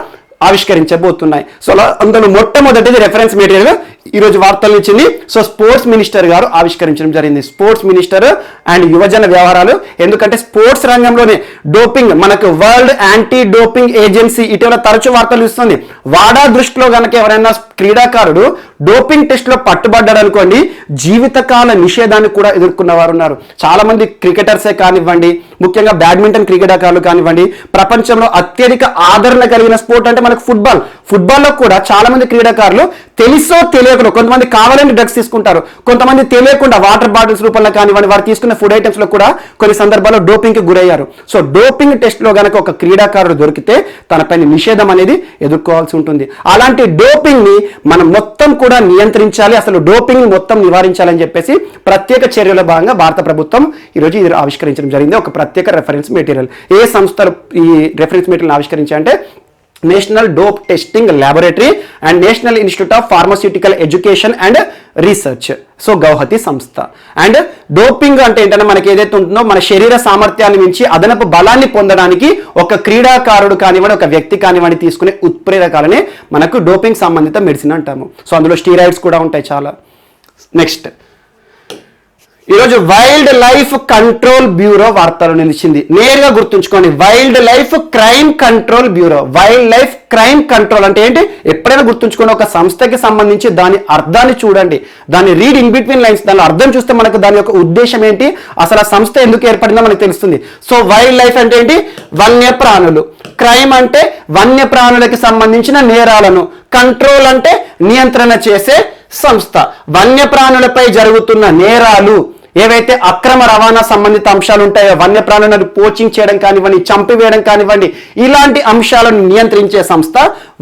ఆవిష్కరించబోతున్నాయి. సో అందులో మొట్టమొదటిది రెఫరెన్స్ మెటీరియల్ ఈరోజు వార్తలు ఇచ్చింది. సో స్పోర్ట్స్ మినిస్టర్ గారు ఆవిష్కరించడం జరిగింది. స్పోర్ట్స్ మినిస్టర్ అండ్ యువజన వ్యవహారాలు. ఎందుకంటే స్పోర్ట్స్ రంగంలోనే డోపింగ్, మనకు వరల్డ్ యాంటీ డోపింగ్ ఏజెన్సీ ఇటీవల తరచూ వార్తలు ఇస్తుంది. వాడా దృష్టిలో కనుక ఎవరైనా క్రీడాకారుడు డోపింగ్ టెస్ట్ లో పట్టుబడ్డాడు అనుకోండి, జీవితకాల నిషేధాన్ని కూడా ఎదుర్కొన్న వారు ఉన్నారు. చాలా మంది క్రికెటర్సే కానివ్వండి, ముఖ్యంగా బ్యాడ్మింటన్ క్రీడాకారులు కానివ్వండి, ప్రపంచంలో అత్యధిక ఆదరణ కలిగిన స్పోర్ట్ అంటే మనకు ఫుట్బాల్. ఫుట్బాల్లో కూడా చాలా మంది క్రీడాకారులు తెలుసో తెలియకుండా, కొంతమంది కావాలని డ్రగ్స్ తీసుకుంటారు, కొంతమంది తెలియకుండా వాటర్ బాటిల్స్ రూపంలో కానివ్వండి, వారు తీసుకున్న ఫుడ్ ఐటమ్స్ లో కూడా కొన్ని సందర్భాల్లో డోపింగ్ కి గురయ్యారు. సో డోపింగ్ టెస్ట్ లో గనక ఒక క్రీడాకారుడు దొరికితే తనపైన నిషేధం అనేది ఎదుర్కోవాల్సి ఉంటుంది. అలాంటి డోపింగ్ ని మనం మొత్తం కూడా నియంత్రించాలి, అసలు డోపింగ్ మొత్తం నివారించాలని చెప్పేసి ప్రత్యేక చర్యల భాగంగా భారత ప్రభుత్వం ఈరోజు ఇది ఆవిష్కరించడం జరిగింది, ఒక ప్రత్యేక రెఫరెన్స్ మెటీరియల్. ఏ సంస్థలు ఈ రెఫరెన్స్ మెటీరియల్ ఆవిష్కరించాయంటే national dope testing laboratory and national institute of pharmaceutical education and research. So Guwahati సంస్థ. అండ్ డోపింగ్ అంటే ఏంటంటే మనకి ఏదైతే ఉంటుందో మన శరీర సామర్థ్యాన్ని మించి అదనపు బలాన్ని పొందడానికి ఒక క్రీడాకారుడు కానివ్వండి, ఒక వ్యక్తి కానివ్వండి తీసుకునే ఉత్ప్రేరకాలనే మనకు డోపింగ్ సంబంధిత మెడిసిన్ అంటాము. సో అందులో స్టీరాయిడ్స్ కూడా ఉంటాయి చాలా. నెక్స్ట్, ఈరోజు వైల్డ్ లైఫ్ కంట్రోల్ బ్యూరో వార్తలు నిలిచింది. నేరుగా గుర్తుంచుకోండి, wild life crime control bureau. Wild life crime control అంటే ఏంటి, ఎప్పుడైనా గుర్తుంచుకోండి, ఒక సంస్థకి సంబంధించి దాని అర్థాన్ని చూడండి, దాన్ని రీడ్ ఇన్ బిట్వీన్ లైన్స్, దాని అర్థం చూస్తే మనకు దాని యొక్క ఉద్దేశం ఏంటి, అసలు ఆ సంస్థ ఎందుకు ఏర్పడిందో మనకు తెలుస్తుంది. సో వైల్డ్ లైఫ్ అంటే ఏంటి, వన్యప్రాణులు. క్రైమ్ అంటే వన్యప్రాణులకి సంబంధించిన నేరాలను, కంట్రోల్ అంటే నియంత్రణ చేసే సంస్థ. వన్యప్రాణులపై జరుగుతున్న నేరాలు, ఏవైతే అక్రమ రవాణా సంబంధిత అంశాలు ఉంటాయో, వన్యప్రాణులను పోచింగ్ చేయడం కానివ్వండి, చంపివేయడం కానివ్వండి, ఇలాంటి అంశాలను నియంత్రించే సంస్థ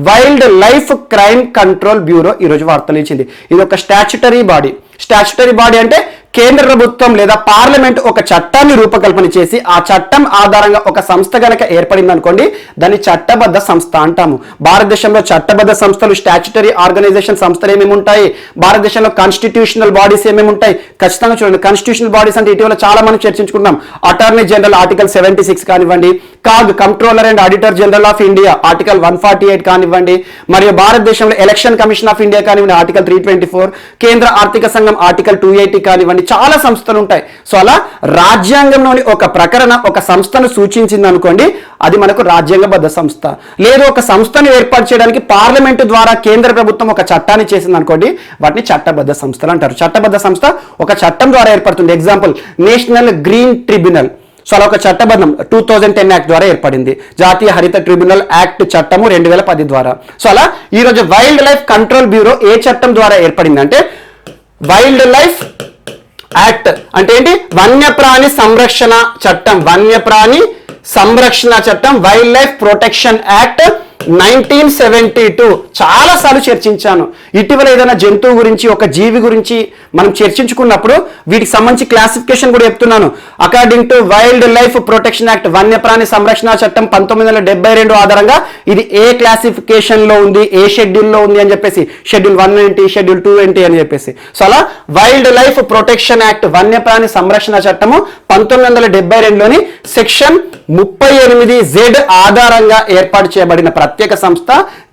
wild life crime control bureau ఈరోజు వార్తలు ఇచ్చింది. ఇది ఒక స్టాచ్యుటరీ బాడీ. స్టాచ్యుటరీ బాడీ అంటే కేంద్ర ప్రభుత్వం లేదా పార్లమెంట్ ఒక చట్టాన్ని రూపకల్పన చేసి ఆ చట్టం ఆధారంగా ఒక సంస్థ గనక ఏర్పడింది అనుకోండి, దాన్ని చట్టబద్ధ సంస్థ అంటాము. భారతదేశంలో చట్టబద్ధ సంస్థలు, స్టాచ్యుటరీ ఆర్గనైజేషన్ సంస్థలు ఏమేమి ఉంటాయి, భారతదేశంలో కాన్స్టిట్యూషనల్ బాడీస్ ఏమేమి ఉంటాయి, ఖచ్చితంగా చూడండి. కాన్స్టిట్యూషనల్ బాడీస్ అంటే ఇటీవల చాలా మనం చర్చించుకున్నాం. అటార్నీ జనరల్ ఆర్టికల్ 76 కానివ్వండి, CAG controller and auditor general of India article 148 కానివ్వండి, మరియు భారతదేశంలో ఎలక్షన్ కమిషన్ ఆఫ్ ఇండియా కానివ్వండి ఆర్టికల్ 324, కేంద్ర ఆర్థిక సంఘం ఆర్టికల్ 280 కానివ్వండి, చాలా సంస్థలు ఉంటాయి. సో అలా రాజ్యాంగంలోని ఒక ప్రకరణ ఒక సంస్థను సూచించింది అనుకోండి, అది మనకు రాజ్యాంగబద్ధ సంస్థ. లేదు ఒక సంస్థను ఏర్పాటు చేయడానికి పార్లమెంటు ద్వారా కేంద్ర ప్రభుత్వం ఒక చట్టాన్ని చేసింది అనుకోండి, వాటిని చట్టబద్ధ సంస్థలు అంటారు. చట్టబద్ధ సంస్థ ఒక చట్టం ద్వారా ఏర్పడుతుంది. Example national green tribunal. So అలా ఒక చట్టబద్ధం 2010 యాక్ట్ ద్వారా ఏర్పడింది. జాతీయ హరిత ట్రిబ్యునల్ యాక్ట్ చట్టము 2010 ద్వారా. సో అలా ఈరోజు వైల్డ్ లైఫ్ కంట్రోల్ బ్యూరో ఏ చట్టం ద్వారా ఏర్పడింది అంటే వైల్డ్ లైఫ్ యాక్ట్ అంటే ఏంటి, వన్యప్రాణి సంరక్షణ చట్టం. వన్యప్రాణి సంరక్షణ చట్టం వైల్డ్ లైఫ్ ప్రొటెక్షన్ యాక్ట్ 1972 చాలా సార్లు చర్చించాను. ఇటీవల ఏదైనా జంతువు గురించి ఒక జీవి గురించి మనం చర్చించుకున్నప్పుడు వీటికి సంబంధించి క్లాసిఫికేషన్ కూడా చెప్తున్నాను. According to wild life protection act వన్యప్రాణి సంరక్షణ చట్టం 1972 ఆధారంగా ఇది ఏ క్లాసిఫికేషన్ లో ఉంది, ఏ షెడ్యూల్ లో ఉంది అని చెప్పేసి, షెడ్యూల్ 190, షెడ్యూల్ 220 అని చెప్పేసి. సో అలా వైల్డ్ లైఫ్ ప్రొటెక్షన్ యాక్ట్ వన్యప్రాణి సంరక్షణ చట్టము 1972లోని సెక్షన్ 38Z ఆధారంగా ఏర్పాటు చేయబడిన ప్రత్యేక సంస్థ,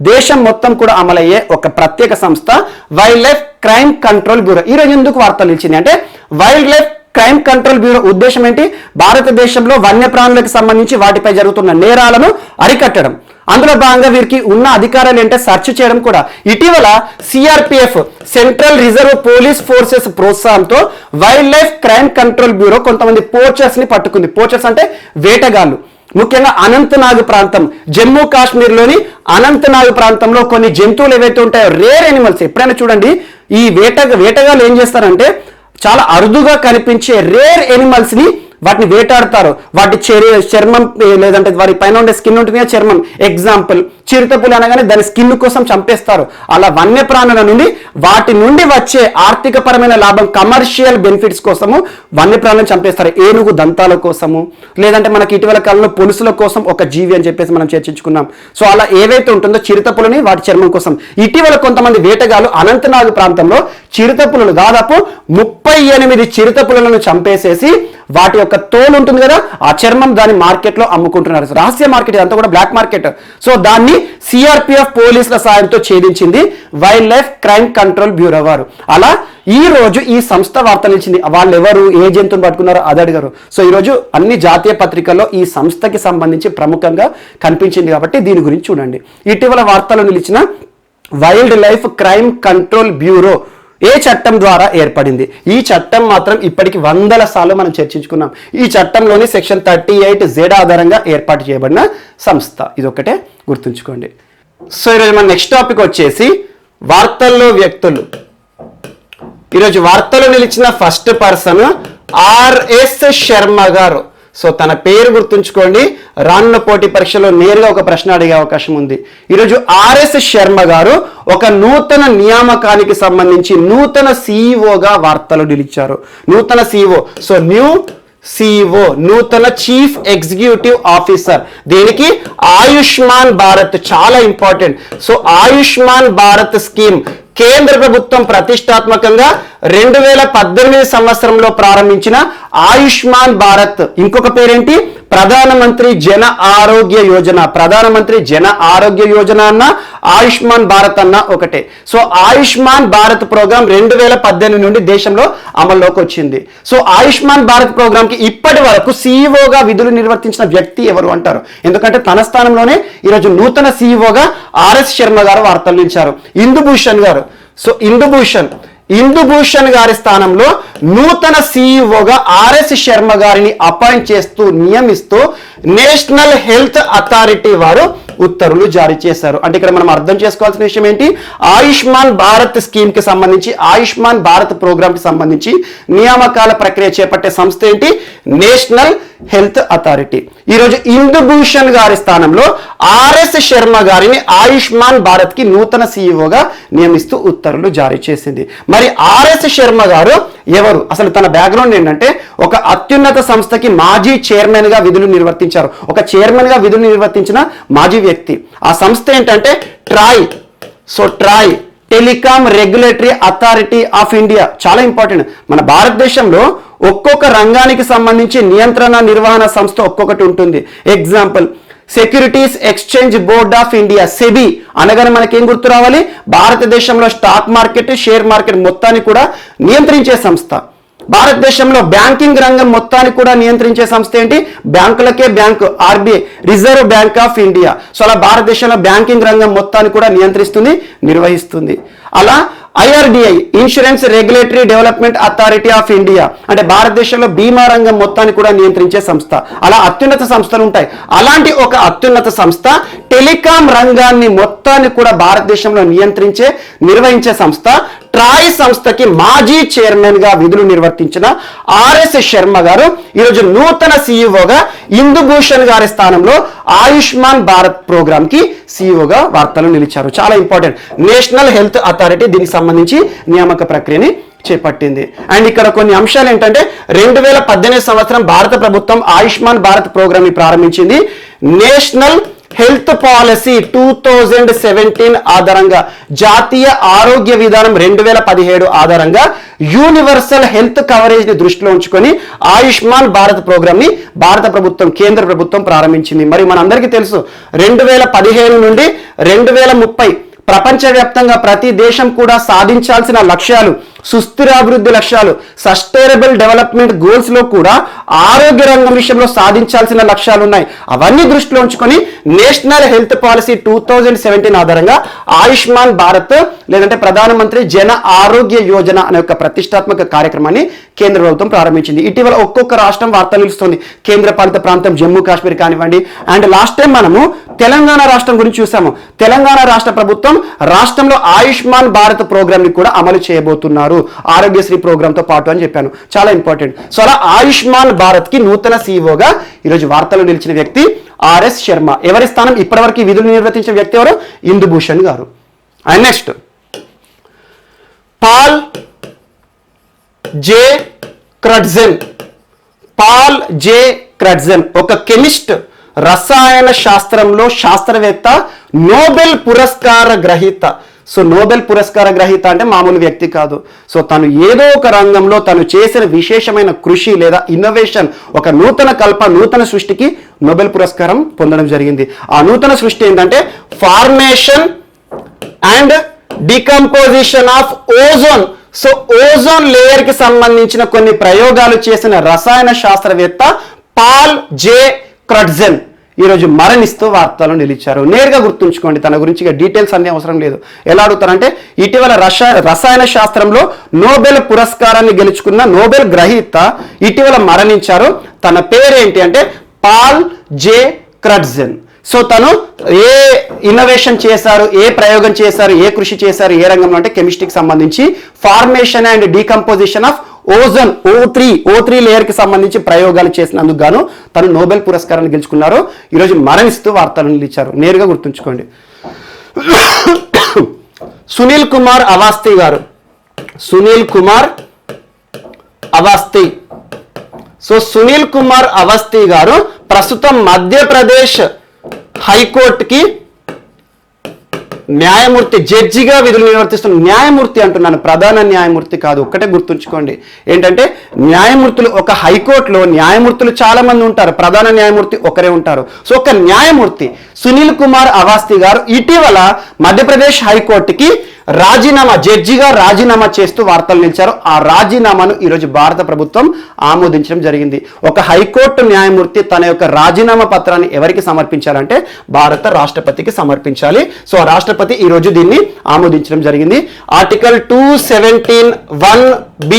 దేశం మొత్తం కూడా అమలయ్యే ఒక ప్రత్యేక సంస్థ wild life crime control bureau. ఈ రోజు ఎందుకు వార్తలు ఇచ్చింది అంటే wild life crime control bureau ఉద్దేశం ఏంటి, భారతదేశంలో వన్యప్రాణులకు సంబంధించి వాటిపై జరుగుతున్న నేరాలను అరికట్టడం. అందులో భాగంగా వీరికి ఉన్న అధికారాలు ఏంటంటే సెర్చ్ చేయడం కూడా. ఇటీవల CRPF central reserve police forces ప్రోత్సాహంతో wildlife crime control bureau కొంతమంది పోచర్స్ ని పట్టుకుంది. పోచర్స్ అంటే వేటగాళ్ళు. ముఖ్యంగా అనంతనాగ్ ప్రాంతం, జమ్మూ కాశ్మీర్లోని అనంతనాగ్ ప్రాంతంలో కొన్ని జంతువులు ఏవైతే ఉంటాయో రేర్ ఎనిమల్స్, ఎప్పుడైనా చూడండి ఈ వేటగాళ్ళు ఏం చేస్తారంటే చాలా అరుదుగా కనిపించే రేర్ ఎనిమల్స్ ని వాటిని వేటాడతారు. వాటి చర్మం లేదంటే వారి పైన ఉండే స్కిన్ ఉంటుంది కదా చర్మం, ఎగ్జాంపుల్ చిరుతపులి అనగానే దాని స్కిన్ కోసం చంపేస్తారు. అలా వన్యప్రాణుల నుండి వాటి నుండి వచ్చే ఆర్థిక పరమైన లాభం, కమర్షియల్ బెనిఫిట్స్ కోసము వన్యప్రాణులను చంపేస్తారు. ఏనుగు దంతాల కోసము, లేదంటే మనకి ఇటీవల కాలంలో పొలుసుల కోసం ఒక జీవి అని చెప్పేసి మనం చర్చించుకున్నాం. సో అలా ఏవైతే ఉంటుందో చిరుతపులని వాటి చర్మం కోసం ఇటీవల కొంతమంది వేటగాళ్ళు అనంతనాగ్ ప్రాంతంలో చిరుతపులను దాదాపు 38 చిరుతపులను చంపేసేసి వాటి యొక్క తోలు ఉంటుంది కదా ఆ చర్మం దాని మార్కెట్లో అమ్ముకుంటున్నారు. రహస్య మార్కెట్, ఇదంతా కూడా బ్లాక్ మార్కెట్. సో దాన్ని సిఆర్పిఎఫ్ పోలీసుల సాయంతో ఛేదించింది wildlife crime control bureau వారు. అలా ఈ రోజు ఈ సంస్థ వార్తలు ఇచ్చింది. వాళ్ళు ఎవరు, ఏ జంతువుని పట్టుకున్నారో అది అడిగారు. సో ఈరోజు అన్ని జాతీయ పత్రికల్లో ఈ సంస్థకి సంబంధించి ప్రముఖంగా కనిపించింది కాబట్టి దీని గురించి చూడండి. ఇటీవల వార్తలు నిలిచిన wildlife crime control bureau ఏ చట్టం ద్వారా ఏర్పడింది? ఈ చట్టం మాత్రం ఇప్పటికి 100 సార్లు మనం చర్చించుకున్నాం. ఈ చట్టంలోని సెక్షన్ 38Z ఆధారంగా ఏర్పాటు చేయబడిన సంస్థ. ఇదొక్కటే గుర్తుంచుకోండి. సో ఈరోజు మన నెక్స్ట్ టాపిక్ వచ్చేసి వార్తల్లో వ్యక్తులు. ఈరోజు వార్తలు నిలిచిన ఫస్ట్ పర్సన్ ఆర్ఎస్ శర్మ గారు. సో తన పేరు గుర్తుంచుకోండి, రానున్న పోటీ పరీక్షలో నేరుగా ఒక ప్రశ్న అడిగే అవకాశం ఉంది. ఈరోజు ఆర్ఎస్ శర్మ గారు ఒక నూతన నియామకానికి సంబంధించి నూతన సిఇఓగా వార్తలు నిలిచారు. నూతన సిఇఓ, సో న్యూ సిఇఓ, నూతన చీఫ్ ఎగ్జిక్యూటివ్ ఆఫీసర్. దీనికి ఆయుష్మాన్ భారత్ చాలా important. So Ayushman Bharat scheme కేంద్ర ప్రభుత్వం ప్రతిష్టాత్మకంగా 2018 సంవత్సరంలో ప్రారంభించిన ఆయుష్మాన్ భారత్ ఇంకొక పేరేంటి, ప్రధానమంత్రి జన ఆరోగ్య యోజన. ప్రధానమంత్రి జన ఆరోగ్య యోజన అన్న ఆయుష్మాన్ భారత్ అన్న ఒకటే. సో ఆయుష్మాన్ భారత్ ప్రోగ్రాం 2018 నుండి దేశంలో అమల్లోకి వచ్చింది. సో ఆయుష్మాన్ భారత్ ప్రోగ్రామ్ కి ఇప్పటి వరకు సిఇఓగా విధులు నిర్వర్తించిన వ్యక్తి ఎవరు అంటారు, ఎందుకంటే తన స్థానంలోనే ఈరోజు నూతన సిఇఓగా ఆర్ఎస్ శర్మ గారు వార్తలు నిలిచారు. ఇందుభూషణ్ గారు, సో ఇందుభూషణ్ గారి స్థానంలో నూతన సిఇఓగా ఆర్ఎస్ శర్మ గారిని అపాయింట్ చేస్తూ నియమిస్తూ నేషనల్ హెల్త్ అథారిటీ వారు ఉత్తర్వులు జారీ చేశారు. అంటే ఇక్కడ మనం అర్థం చేసుకోవాల్సిన విషయం ఏంటి, ఆయుష్మాన్ భారత్ స్కీమ్ కి సంబంధించి, ఆయుష్మాన్ భారత్ ప్రోగ్రామ్ కి సంబంధించి నియామకాల ప్రక్రియ చేపట్టే సంస్థ ఏంటి, నేషనల్ హెల్త్ అథారిటీ. ఈరోజు ఇందుభూషణ్ గారి స్థానంలో ఆర్ఎస్ శర్మ గారిని ఆయుష్మాన్ భారత్ కి నూతన సిఇఓగా నియమిస్తూ ఉత్తర్వులు జారీ చేసింది. మరి ఆర్ఎస్ శర్మ గారు ఎవరు, అసలు తన బ్యాక్గ్రౌండ్ ఏంటంటే ఒక అత్యున్నత సంస్థకి మాజీ చైర్మన్ గా విధులు నిర్వర్తించారు. ఒక చైర్మన్ గా విధులు నిర్వర్తించిన మాజీ వ్యక్తి. ఆ సంస్థ ఏంటంటే TRAI. So TRAI telecom regulatory authority of India. చాలా ఇంపార్టెంట్. మన భారతదేశంలో ఒక్కొక్క రంగానికి సంబంధించి నియంత్రణ నిర్వహణ సంస్థ ఒక్కొక్కటి ఉంటుంది. Example, securities exchange board of India, SEBI అనగానే మనకేం గుర్తు రావాలి? భారతదేశంలో స్టాక్ మార్కెట్, షేర్ మార్కెట్ మొత్తాన్ని కూడా నియంత్రించే సంస్థ. భారతదేశంలో బ్యాంకింగ్ రంగం మొత్తాన్ని కూడా నియంత్రించే సంస్థ ఏంటి? బ్యాంకులకే bank, RBI, reserve bank of India. So అలా భారతదేశంలో బ్యాంకింగ్ రంగం మొత్తాన్ని కూడా నియంత్రిస్తుంది, నిర్వహిస్తుంది. అలా IRDI, insurance regulatory development authority of India, అంటే భారతదేశంలో బీమా రంగం మొత్తాన్ని కూడా నియంత్రించే సంస్థ. అలా అత్యున్నత సంస్థలు ఉంటాయి. అలాంటి ఒక అత్యున్నత సంస్థ టెలికాం రంగాన్ని మొత్తాన్ని కూడా భారతదేశంలో నిర్వహించే సంస్థ ట్రాయ్ సంస్థకి మాజీ చైర్మన్ గా విధులు నిర్వర్తించిన ఆర్ఎస్ శర్మ గారు ఈరోజు నూతన సీఈఓగా ఇందుభూషణ్ గారి స్థానంలో ఆయుష్మాన్ భారత్ ప్రోగ్రామ్ కి సీఈఓగా వార్తలు నిలిచారు. చాలా ఇంపార్టెంట్. నేషనల్ హెల్త్ అథారిటీ దీనికి సంబంధించి నియామక ప్రక్రియని చేపట్టింది. అండ్ ఇక్కడ కొన్ని అంశాలు ఏంటంటే 2018 సంవత్సరం భారత ప్రభుత్వం ఆయుష్మాన్ భారత్ ప్రోగ్రామ్ ని ప్రారంభించింది. నేషనల్ హెల్త్ పాలసీ 2017 ఆధారంగా, జాతీయ ఆరోగ్య విధానం 2017 ఆధారంగా యూనివర్సల్ హెల్త్ కవరేజ్ ని దృష్టిలో ఉంచుకొని ఆయుష్మాన్ భారత్ ప్రోగ్రామ్ ని భారత ప్రభుత్వం, కేంద్ర ప్రభుత్వం ప్రారంభించింది. మరి మనందరికీ తెలుసు 2015 నుండి 2030 ప్రపంచవ్యాప్తంగా ప్రతి దేశం కూడా సాధించాల్సిన లక్ష్యాలు, సుస్థిరాభివృద్ధి లక్ష్యాలు, సస్టైనబుల్ డెవలప్మెంట్ గోల్స్ లో కూడా ఆరోగ్య రంగం విషయంలో సాధించాల్సిన లక్ష్యాలు ఉన్నాయి. అవన్నీ దృష్టిలో ఉంచుకొని నేషనల్ హెల్త్ పాలసీ 2017 ఆధారంగా ఆయుష్మాన్ భారత్ లేదంటే ప్రధానమంత్రి జన ఆరోగ్య యోజన అనే ఒక ప్రతిష్టాత్మక కార్యక్రమాన్ని కేంద్ర ప్రభుత్వం ప్రారంభించింది. ఇటీవల ఒక్కొక్క రాష్ట్రం వార్తలు నిలుస్తుంది. కేంద్ర పాలిత ప్రాంతం జమ్మూ కాశ్మీర్ కానివ్వండి. అండ్ లాస్ట్ టైం మనము తెలంగాణ రాష్ట్రం గురించి చూసాము. తెలంగాణ రాష్ట్ర ప్రభుత్వం రాష్ట్రంలో ఆయుష్మాన్ భారత్ ప్రోగ్రామ్ ని కూడా అమలు చేయబోతున్నారు, ఆరోగ్యశ్రీ ప్రోగ్రామ్ తో పాటు అని చెప్పాను. చాలా ఇంపార్టెంట్. సో అలా ఆయుష్మాన్ భారత్ కి నూతన సీఈఓగా ఈరోజు వార్తలు నిలిచిన వ్యక్తి ఆర్ఎస్ శర్మ. ఎవరి స్థానం? ఇప్పటివరకు విధులు నిర్వర్తించిన వ్యక్తి ఎవరు? ఇందుభూషణ్ గారు. And next Paul J Crutzen. Paul J Crutzen ఒక కెమిస్ట్, రసాయన శాస్త్రంలో శాస్త్రవేత్త, నోబెల్ పురస్కార గ్రహీత. సో నోబెల్ పురస్కార గ్రహీత అంటే మామూలు వ్యక్తి కాదు. సో తను ఏదో ఒక రంగంలో తను చేసిన విశేషమైన కృషి లేదా ఇన్నోవేషన్, ఒక నూతన సృష్టికి నోబెల్ పురస్కారం పొందడం జరిగింది. ఆ నూతన సృష్టి ఏంటంటే formation and decomposition of ozone. So ozone layer కి సంబంధించిన కొన్ని ప్రయోగాలు చేసిన రసాయన శాస్త్రవేత్త పాల్ జే క్రడ్జెన్ ఈరోజు మరణిస్తూ వార్తలు నిలిచారు. నేరుగా గుర్తుంచుకోండి, తన గురించి డీటెయిల్స్ అన్ని అవసరం లేదు. ఎలా అడుగుతారంటే ఇటీవల రసాయన శాస్త్రంలో నోబెల్ పురస్కారాన్ని గెలుచుకున్న నోబెల్ గ్రహీత ఇటీవల మరణించారు. తన పేరేంటి అంటే పాల్ జే క్రడ్జెన్. సో తను ఏ ఇన్నోవేషన్ చేశారు, ఏ ప్రయోగం చేశారు, ఏ కృషి చేశారు, ఏ రంగంలో అంటే కెమిస్ట్రీకి సంబంధించి formation and decomposition of ozone, O3 layer కి సంబంధించి ప్రయోగాలు చేసినందుకు గాను తను నోబెల్ పురస్కారాన్ని గెలుచుకున్నారు. ఈరోజు మరణిస్తూ వార్తలు నిలిచారు. నేరుగా గుర్తుంచుకోండి. సునీల్ కుమార్ అవాస్తి గారు. సునీల్ కుమార్ అవాస్తి. సో సునీల్ కుమార్ అవాస్తి గారు ప్రస్తుతం మధ్యప్రదేశ్ హైకోర్టుకి న్యాయమూర్తి, జడ్జిగా విధులు నిర్వర్తిస్తున్న న్యాయమూర్తి అంటున్నాను, ప్రధాన న్యాయమూర్తి కాదు. ఒక్కటే గుర్తుంచుకోండి ఏంటంటే న్యాయమూర్తులు, ఒక హైకోర్టులో న్యాయమూర్తులు చాలా మంది ఉంటారు, ప్రధాన న్యాయమూర్తి ఒకరే ఉంటారు. సో ఒక న్యాయమూర్తి సునీల్ కుమార్ అవాస్తి గారు ఇటీవల మధ్యప్రదేశ్ హైకోర్టుకి జడ్జిగా రాజీనామా చేస్తూ వార్తలు నిలిచారు. ఆ రాజీనామాను ఈరోజు భారత ప్రభుత్వం ఆమోదించడం జరిగింది. ఒక హైకోర్టు న్యాయమూర్తి తన యొక్క రాజీనామా పత్రాన్ని ఎవరికి సమర్పించాలంటే భారత రాష్ట్రపతికి సమర్పించాలి. సో ఆ రాష్ట్రపతి ఈరోజు దీన్ని ఆమోదించడం జరిగింది. ఆర్టికల్ 217(1)(b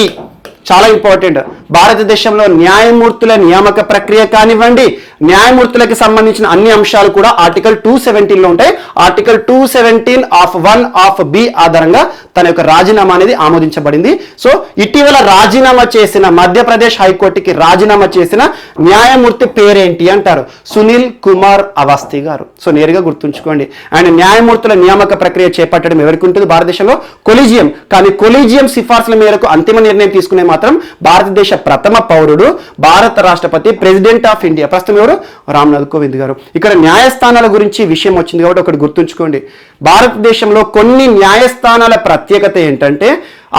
చాలా ఇంపార్టెంట్. భారతదేశంలో న్యాయమూర్తుల నియామక ప్రక్రియ కానివ్వండి, న్యాయమూర్తులకు సంబంధించిన అన్ని అంశాలు కూడా ఆర్టికల్ 217 లో ఉంటాయి. ఆర్టికల్ 217(1)(b ఆధారంగా తన యొక్క రాజీనామా అనేది ఆమోదించబడింది. సో ఇటీవల రాజీనామా చేసిన మధ్యప్రదేశ్ హైకోర్టుకి రాజీనామా చేసిన న్యాయమూర్తి పేరేంటి అంటారు? సునీల్ కుమార్ అవాస్తి గారు. సో నేరుగా గుర్తుంచుకోండి. అండ్ న్యాయమూర్తుల నియామక ప్రక్రియ చేపట్టడం ఎవరికి ఉంటుంది? భారతదేశంలో కొలీజియం. కానీ కొలీజియం సిఫార్సుల మేరకు అంతిమ నిర్ణయం తీసుకునే మాత్రం భారతదేశ ప్రథమ పౌరుడు, భారత రాష్ట్రపతి, ప్రెసిడెంట్ ఆఫ్ ఇండియా. ప్రస్తుతం ఎవరు? ఎవరు? రామ్నాథ్ కోవింద్ గారు. ఇక్కడ న్యాయస్థానాల గురించి విషయం వచ్చింది కాబట్టి ఒకటి గుర్తుంచుకోండి. భారతదేశంలో కొన్ని న్యాయస్థానాల ప్రత్యేకత ఏంటంటే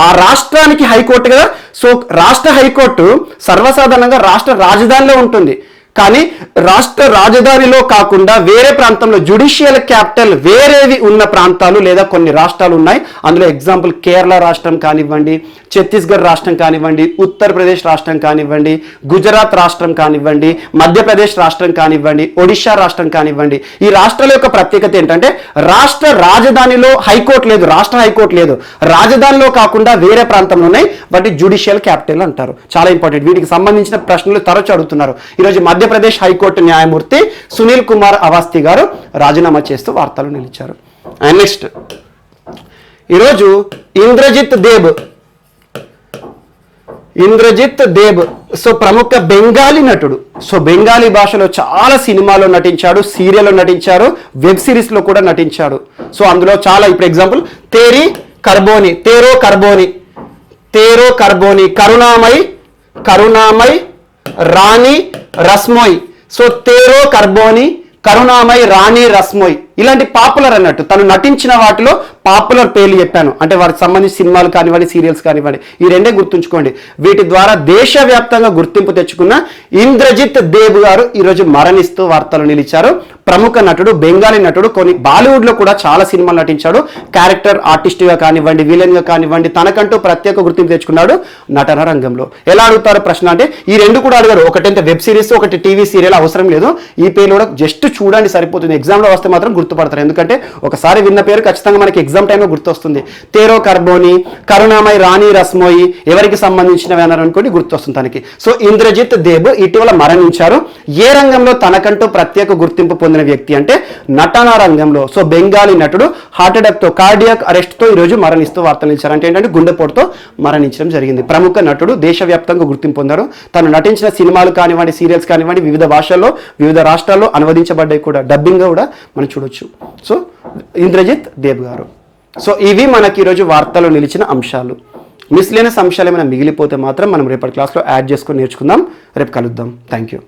ఆ రాష్ట్రానికి హైకోర్టు కదా, సో రాష్ట్ర హైకోర్టు సర్వసాధారణంగా రాష్ట్ర రాజధానిలో ఉంటుంది. కానీ రాష్ట్ర రాజధానిలో కాకుండా వేరే ప్రాంతంలో జ్యుడిషియల్ క్యాపిటల్ వేరేవి ఉన్న ప్రాంతాలు లేదా కొన్ని రాష్ట్రాలు ఉన్నాయి. అందులో ఎగ్జాంపుల్ కేరళ రాష్ట్రం కానివ్వండి, ఛత్తీస్గఢ్ రాష్ట్రం కానివ్వండి, ఉత్తరప్రదేశ్ రాష్ట్రం కానివ్వండి, గుజరాత్ రాష్ట్రం కానివ్వండి, మధ్యప్రదేశ్ రాష్ట్రం కానివ్వండి, ఒడిశా రాష్ట్రం కానివ్వండి. ఈ రాష్ట్రాల యొక్క ప్రత్యేకత ఏంటంటే రాష్ట్ర రాజధానిలో హైకోర్టు లేదు, రాష్ట్ర హైకోర్టు లేదు. రాజధానిలో కాకుండా వేరే ప్రాంతంలో ఉన్నాయి, వాటి జ్యుడిషియల్ క్యాపిటల్ అంటారు. చాలా ఇంపార్టెంట్. వీటికి సంబంధించిన ప్రశ్నలు తరచు అడుగుతున్నారు. ఈరోజు మధ్యప్రదేశ్ హైకోర్టు న్యాయమూర్తి సునీల్ కుమార్ అవస్థి గారు రాజీనామా చేస్తూ వార్తలు నిలిచారు. అండ్ నెక్స్ట్ ఈరోజు ఇంద్రజిత్ దేబ్ సో ప్రముఖ బెంగాలీ నటుడు. సో బెంగాలీ భాషలో చాలా సినిమాలో నటించాడు, సీరియల్లో నటించారు, వెబ్ సిరీస్లో కూడా నటించాడు. సో అందులో చాలా, ఇప్పుడు ఎగ్జాంపుల్ తేరో కర్బోని, కరుణామై రాణి రస్మోయ్. సో తేరో కర్బోని, కరుణామై రాణి రస్మోయ్ ఇలాంటి పాపులర్ అన్నట్టు. తను నటించిన వాటిలో పాపులర్ పేర్లు చెప్పాను, అంటే వారికి సంబంధించి సినిమాలు కానివ్వండి, సీరియల్స్ కానివ్వండి. ఈ రెండే గుర్తుంచుకోండి. వీటి ద్వారా దేశవ్యాప్తంగా గుర్తింపు తెచ్చుకున్న ఇంద్రజిత్ దేబ్ గారు ఈరోజు మరణిస్తూ వార్తలు నిలిచారు. ప్రముఖ నటుడు, బెంగాలీ నటుడు, కొన్ని బాలీవుడ్లో కూడా చాలా సినిమాలు నటించాడు. క్యారెక్టర్ ఆర్టిస్ట్గా కానివ్వండి, విలన్గా కానివ్వండి, తనకంటూ ప్రత్యేక గుర్తింపు తెచ్చుకున్నాడు నటన రంగంలో. ఎలా అడుగుతారు ప్రశ్న అంటే ఈ రెండు కూడా అడిగారు. ఒకటంటే వెబ్ సిరీస్, ఒకటి టీవీ సీరియల్ అవసరం లేదు. ఈ పేర్లు కూడా జస్ట్ చూడండి సరిపోతుంది. ఎగ్జామ్లో వస్తే మాత్రం గుర్తుపడతారు. ఎందుకంటే ఒకసారి విన్న పేరు ఖచ్చితంగా మనకి ఎగ్జామ్ టైంలో గుర్తొస్తుంది. తేరో కర్బోని, కరుణామై రాణి రస్మోయి ఎవరికి సంబంధించినవి అన్నారు అనుకోండి గుర్తొస్తుంది తనకి. సో ఇంద్రజిత్ దేబ్ ఇటీవల మరణించారు. ఏ రంగంలో తనకంటూ ప్రత్యేక గుర్తింపు పొందిన వ్యక్తి అంటే నటనా రంగంలో. సో బెంగాలీ నటుడు హార్ట్ అటాక్ తో, కార్డియాక్ అరెస్ట్ తో ఈరోజు మరణిస్తూ వార్తలు ఇచ్చారు. అంటే ఏంటంటే గుండెపోటుతో మరణించడం జరిగింది. ప్రముఖ నటుడు, దేశవ్యాప్తంగా గుర్తింపు పొందారు. తను నటించిన సినిమాలు కానివ్వండి, సీరియల్స్ కానివ్వండి, వివిధ భాషల్లో వివిధ రాష్ట్రాల్లో అనువదించబడ్డాయి కూడా, డబ్బింగ్ కూడా మనం చూడొచ్చు. సో ఇంద్రజిత్ దేబ్ గారు. సో ఇవి మనకి ఈరోజు వార్తల్లో నిలిచిన అంశాలు. మిస్లేనియస్ అంశాలు ఏమైనా మిగిలిపోతే మాత్రం మనం రేపటి క్లాస్లో యాడ్ చేసుకొని నేర్చుకుందాం. రేపు కలుద్దాం. Thank you.